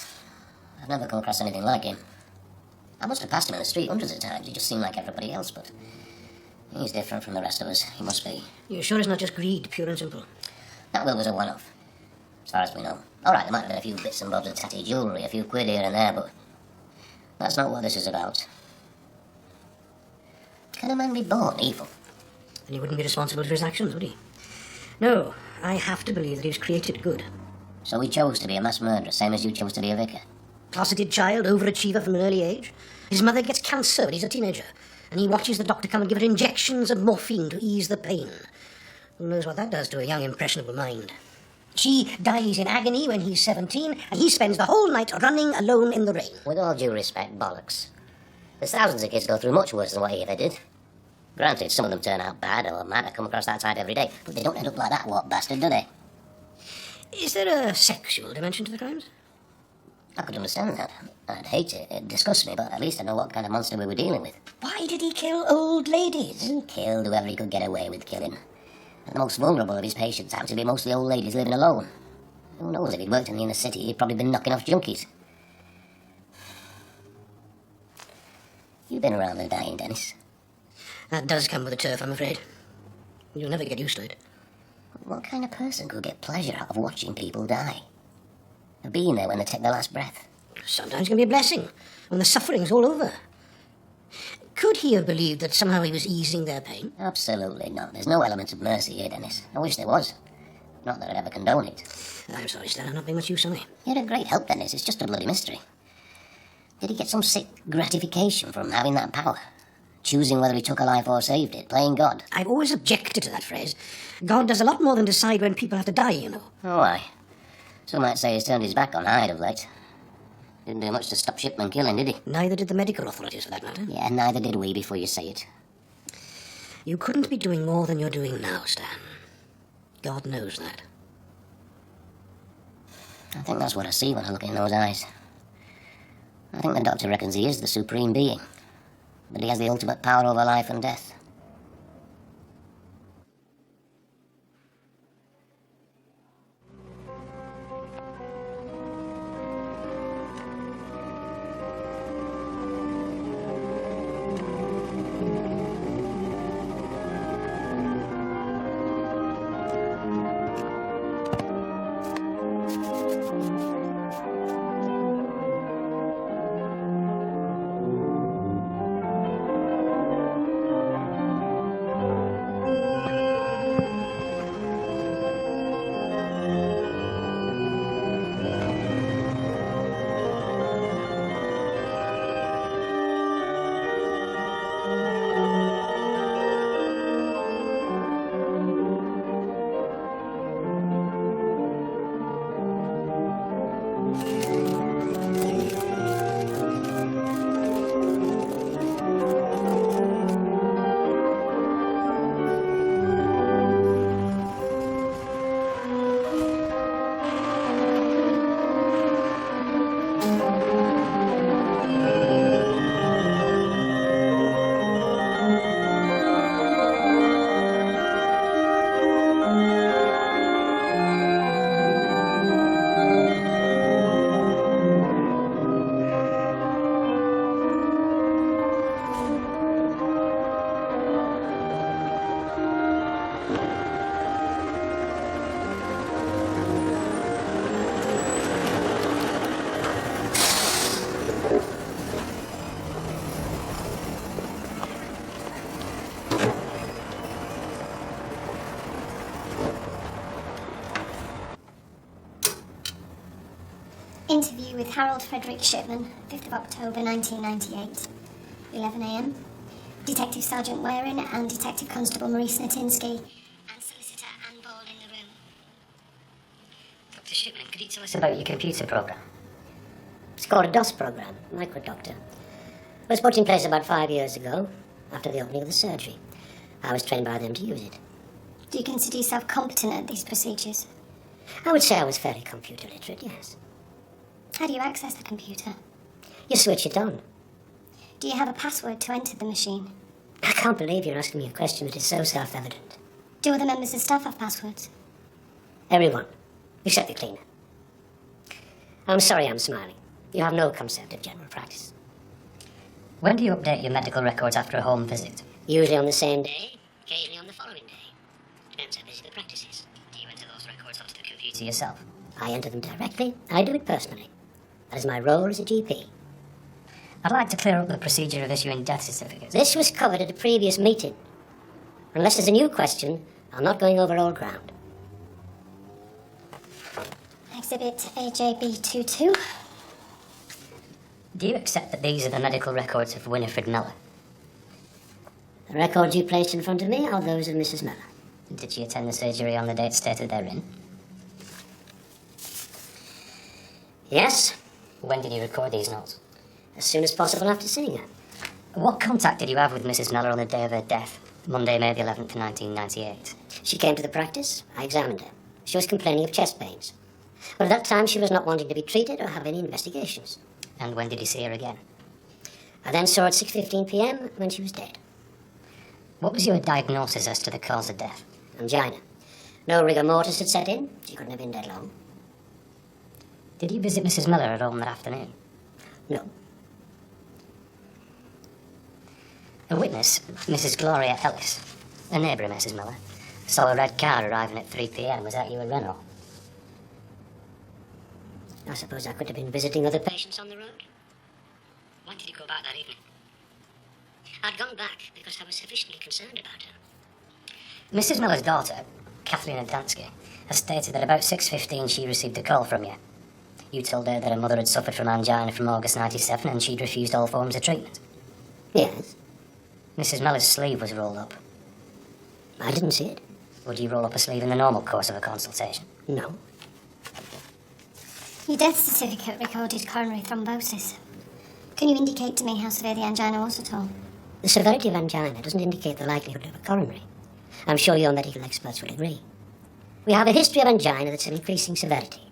I've never come across anything like him. I must have passed him in the street hundreds of times. He just seemed like everybody else, but he's different from the rest of us. He must be. You're sure it's not just greed, pure and simple? That will was a one-off, as far as we know. All right, there might have been a few bits and bobs of tatty jewellery, a few quid here and there, but that's not what this is about. Can a man be born evil? And he wouldn't be responsible for his actions, would he? No, I have to believe that he was created good. So he chose to be a mass murderer, same as you chose to be a vicar. Closeted child, overachiever from an early age. His mother gets cancer when he's a teenager, and he watches the doctor come and give her injections of morphine to ease the pain. Who knows what that does to a young, impressionable mind? She dies in agony when he's 17, and he spends the whole night running alone in the rain. With all due respect, bollocks. There's thousands of kids go through much worse than what he ever did. Granted, some of them turn out bad or mad. I come across that side every day, but they don't end up like that, what bastard, do they? Is there a sexual dimension to the crimes? I could understand that. I'd hate it. It disgusts me, but at least I know what kind of monster we were dealing with. Why did he kill old ladies? He killed whoever he could get away with killing. And the most vulnerable of his patients happened to be mostly old ladies living alone. Who knows, if he'd worked in the inner city, he'd probably been knocking off junkies. You've been around the dying, Dennis. That does come with the turf, I'm afraid. You'll never get used to it. What kind of person could get pleasure out of watching people die? Of being there when they take their last breath? Sometimes it can be a blessing, when the suffering's all over. Could he have believed that somehow he was easing their pain? Absolutely not. There's no element of mercy here, Dennis. I wish there was. Not that I'd ever condone it. I'm sorry, Stan, I'm not being much use on me. You're a great help, Dennis. It's just a bloody mystery. Did he get some sick gratification from having that power? Choosing whether he took a life or saved it, playing God? I've always objected to that phrase. God does a lot more than decide when people have to die, you know. Oh, aye. Some might say he's turned his back on Hyde of late. Didn't do much to stop Shipman killing, did he? Neither did the medical authorities, for that matter. Yeah, neither did we before you say it. You couldn't be doing more than you're doing now, Stan. God knows that. I think that's what I see when I look in those eyes. I think the doctor reckons he is the supreme being. That he has the ultimate power over life and death. with Harold Frederick Shipman, 5th of October 1998, 11 a.m. Detective Sergeant Waring and Detective Constable Maurice Natinsky and Solicitor Anne Ball in the room. Dr. Shipman, could you tell us about your computer program? It's called a DOS program, Microdoctor. It was put in place about 5 years ago, after the opening of the surgery. I was trained by them to use it. Do you consider yourself competent at these procedures? I would say I was fairly computer literate, yes. How do you access the computer? You switch it on. Do you have a password to enter the machine? I can't believe you're asking me a question that is so self-evident. Do other members of staff have passwords? Everyone, except the cleaner. I'm sorry I'm smiling. You have no concept of general practice. When do you update your medical records after a home visit? Usually on the same day, occasionally on the following day. Depends how busy the practice is. Do you enter those records onto the computer yourself? I enter them directly. I do it personally. That is my role as a GP. I'd like to clear up the procedure of issuing death certificates. This was covered at a previous meeting. Unless there's a new question, I'm not going over old ground. Exhibit AJB22. Do you accept that these are the medical records of Winifred Mellor? The records you placed in front of me are those of Mrs. Mellor. Did she attend the surgery on the date stated therein? Yes. When did you record these notes? As soon as possible after seeing her. What contact did you have with Mrs. Mellor on the day of her death, Monday, May the 11th, 1998? She came to the practice. I examined her. She was complaining of chest pains. But at that time she was not wanting to be treated or have any investigations. And when did you see her again? I then saw her at 6:15 p.m. when she was dead. What was your diagnosis as to the cause of death? Angina. No rigor mortis had set in. She couldn't have been dead long. Did you visit Mrs. Mellor at home that afternoon? No. A witness, Mrs. Gloria Ellis, a neighbour of Mrs. Mellor, saw a red car arriving at 3 p.m. Was that you at Renault? I suppose I could have been visiting other patients on the road. When did you go back that evening? I'd gone back because I was sufficiently concerned about her. Mrs. Miller's daughter, Kathleen Dansky, has stated that about 6:15 she received a call from you. You told her that her mother had suffered from angina from August 97 and she'd refused all forms of treatment. Yes. Mrs. Miller's sleeve was rolled up. I didn't see it. Would you roll up a sleeve in the normal course of a consultation? No. Your death certificate recorded coronary thrombosis. Can you indicate to me how severe the angina was at all? The severity of angina doesn't indicate the likelihood of a coronary. I'm sure your medical experts will agree. We have a history of angina that's of increasing severity.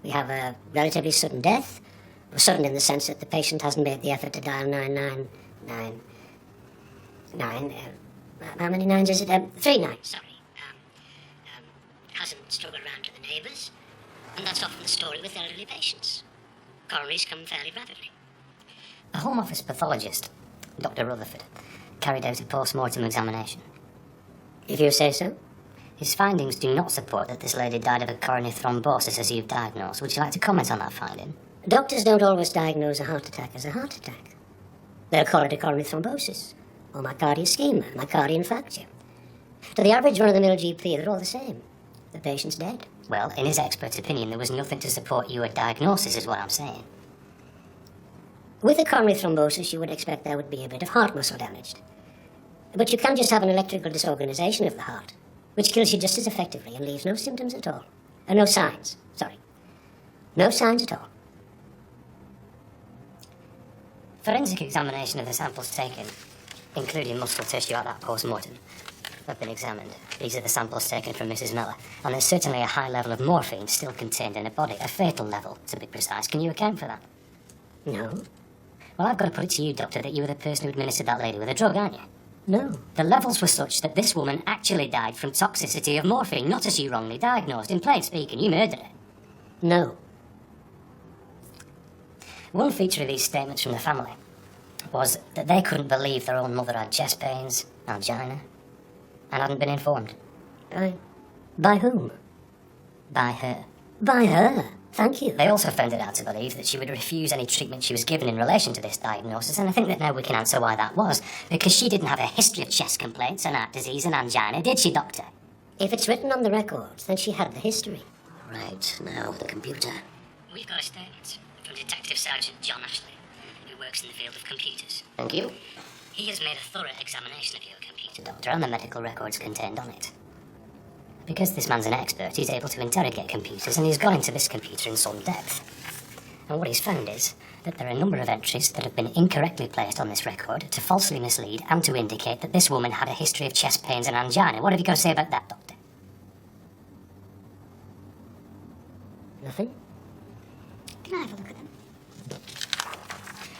We have a relatively sudden death, sudden in the sense that the patient hasn't made the effort to dial 999. How many nines is it? 3 nines, sorry. Hasn't struggled around to the neighbours. And that's often the story with elderly patients. Coronaries come fairly rapidly. A Home Office pathologist, Dr. Rutherford, carried out a post-mortem examination. If you say so. His findings do not support that this lady died of a coronary thrombosis as you've diagnosed. Would you like to comment on that finding? Doctors don't always diagnose a heart attack as a heart attack. They'll call it a coronary thrombosis, or myocardial ischemia, myocardial infarction. To the average run-of-the-mill GP, they're all the same. The patient's dead. Well, in his expert opinion, there was nothing to support your diagnosis, is what I'm saying. With a coronary thrombosis, you would expect there would be a bit of heart muscle damaged. But you can just have an electrical disorganization of the heart, which kills you just as effectively and leaves no symptoms at all. No signs, sorry. No signs at all. Forensic examination of the samples taken, including muscle tissue at that post-mortem, have been examined. These are the samples taken from Mrs. Mellor, and there's certainly a high level of morphine still contained in her body, a fatal level, to be precise. Can you account for that? No. Well, I've got to put it to you, Doctor, that you were the person who administered that lady with a drug, aren't you? No. The levels were such that this woman actually died from toxicity of morphine, not as you wrongly diagnosed. In plain speaking, you murdered her. No. One feature of these statements from the family was that they couldn't believe their own mother had chest pains, angina, and hadn't been informed. By whom? By her. By her? Thank you. They also found it hard to believe that she would refuse any treatment she was given in relation to this diagnosis, and I think that now we can answer why that was, because she didn't have a history of chest complaints and heart disease and angina, did she, Doctor? If it's written on the records, then she had the history. Right, now the computer. We've got a statement from from Detective Sergeant John Ashley, who works in the field of computers. Thank you. He has made a thorough examination of your computer, Doctor, and the medical records contained on it. Because this man's an expert, he's able to interrogate computers, and he's gone into this computer in some depth. And what he's found is that there are a number of entries that have been incorrectly placed on this record to falsely mislead and to indicate that this woman had a history of chest pains and angina. What have you got to say about that, Doctor? Nothing? Can I have a look at them?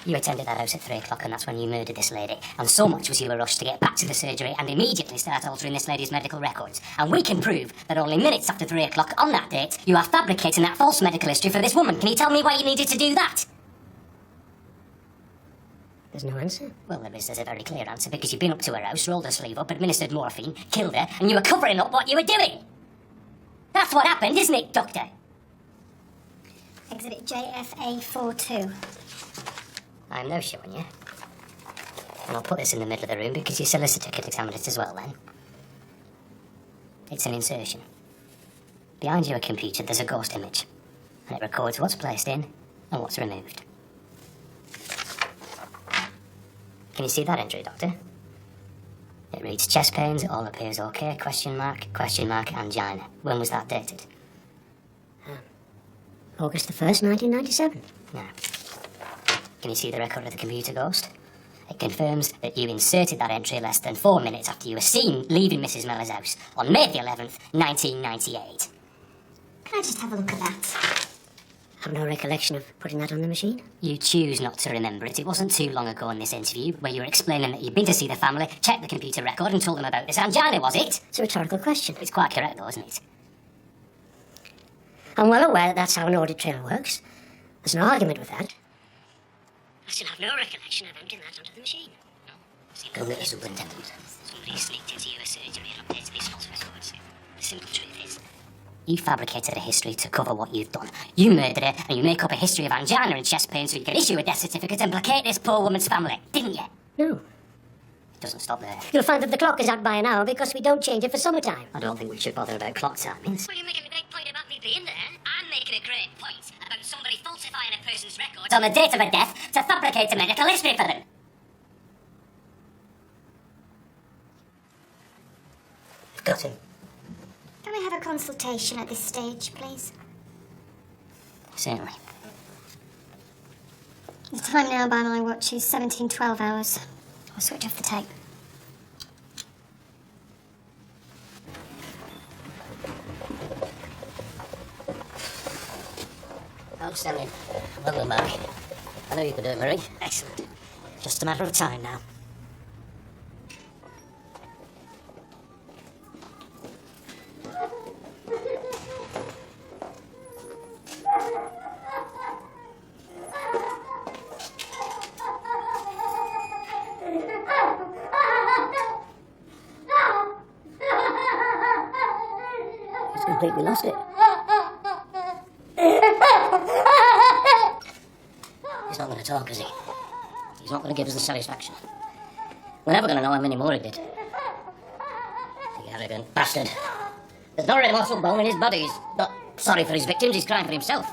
You attended that house at 3 o'clock, and that's when you murdered this lady. And so much was you a rush to get back to the surgery and immediately start altering this lady's medical records. And we can prove that only minutes after 3 o'clock on that date, you are fabricating that false medical history for this woman. Can you tell me why you needed to do that? There's no answer. Well, there's a very clear answer, because you've been up to her house, rolled her sleeve up, administered morphine, killed her, and you were covering up what you were doing. That's what happened, isn't it, Doctor? Exhibit JFA42. I'm now showing you. And I'll put this in the middle of the room because your solicitor could examine it as well then. It's an insertion. Behind your computer there's a ghost image, and it records what's placed in and what's removed. Can you see that entry, Doctor? It reads chest pains, all appears okay, question mark, angina. When was that dated? August the 1st, 1997. Now, can you see the record of the computer ghost? It confirms that you inserted that entry less than 4 minutes after you were seen leaving Mrs. Miller's house on May the 11th, 1998. Can I just have a look at that? I've no recollection of putting that on the machine. You choose not to remember it. It wasn't too long ago in this interview where you were explaining that you'd been to see the family, checked the computer record and told them about this angina, was it? It's a rhetorical question. It's quite correct though, isn't it? I'm well aware that that's how an audit trail works. There's no argument with that. I still have no recollection of emptying that onto the machine. No. Come with the superintendent. Somebody sneaked into your surgery and updated these false records. The simple truth is, you fabricated a history to cover what you've done. You murdered her, and you make up a history of angina and chest pain so you can issue a death certificate and placate this poor woman's family, didn't you? No. It doesn't stop there. You'll find that the clock is out by an hour because we don't change it for summertime. I don't think we should bother about clock timings. Well, you're making a great point about me being there. I'm making a great point about somebody falsifying a person's records On the date of her death, to fabricate a medical history for them. I've got him. Can we have a consultation at this stage, please? Certainly. The time now by my watch is 17:12 hours. I'll switch off the tape. Outstanding. Well done, Mark. I know you can do it, Murray. Excellent. Just a matter of time now. He's completely lost it. He's not going to talk, is he? He's not going to give us the satisfaction. We're never going to know how many more he did. The arrogant bastard. There's no remorse or bone in his body. He's not sorry for his victims, he's crying for himself.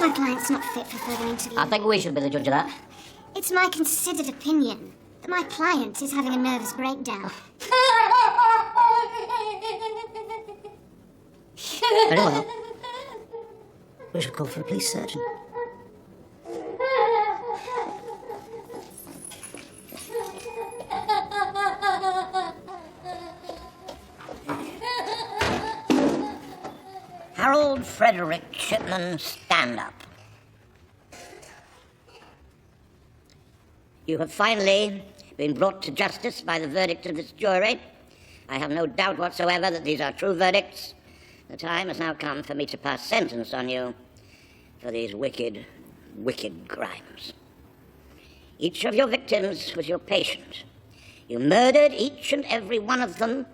My client's not fit for further interview. I think we should be the judge of that. It's my considered opinion that my client is having a nervous breakdown. Very well. We should call for a police surgeon. Harold Frederick Shipman, stand up. You have finally been brought to justice by the verdict of this jury. I have no doubt whatsoever that these are true verdicts. The time has now come for me to pass sentence on you for these wicked, wicked crimes. Each of your victims was your patient. You murdered each and every one of them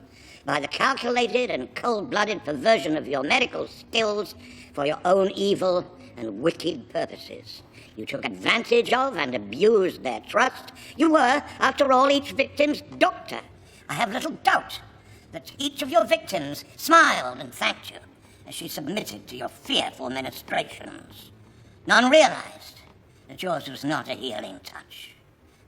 by the calculated and cold-blooded perversion of your medical skills for your own evil and wicked purposes. You took advantage of and abused their trust. You were, after all, each victim's doctor. I have little doubt that each of your victims smiled and thanked you as she submitted to your fearful ministrations. None realized that yours was not a healing touch.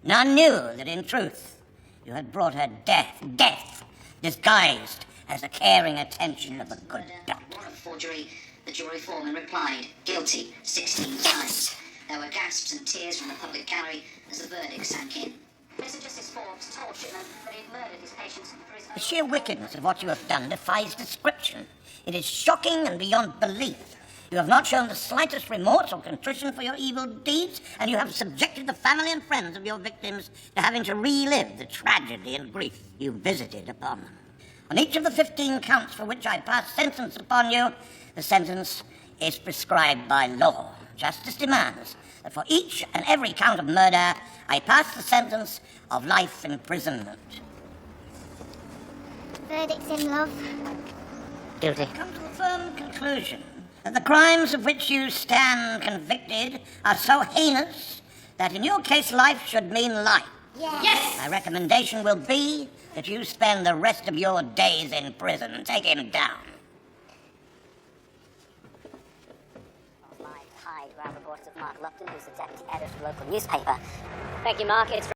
None knew that, in truth, you had brought her death, disguised as the caring attention of a good doctor. Warrant forgery, the jury foreman replied, guilty 16 times. There were gasps and tears from the public gallery as the verdict sank in. Mr. Justice Forbes told Shipman that he had murdered his patients for his own... The sheer wickedness of what you have done defies description. It is shocking and beyond belief. You have not shown the slightest remorse or contrition for your evil deeds, and you have subjected the family and friends of your victims to having to relive the tragedy and grief you visited upon them. On each of the 15 counts for which I pass sentence upon you, the sentence is prescribed by law. Justice demands that for each and every count of murder, I pass the sentence of life imprisonment. Verdict's in, love. Guilty. Come to the firm conclusion that the crimes of which you stand convicted are so heinous that in your case life should mean life. Yes! My recommendation will be that you spend the rest of your days in prison. Take him down. Reports of Mark Lupton, who's the deputy editor of the local newspaper. Thank you, Mark. It's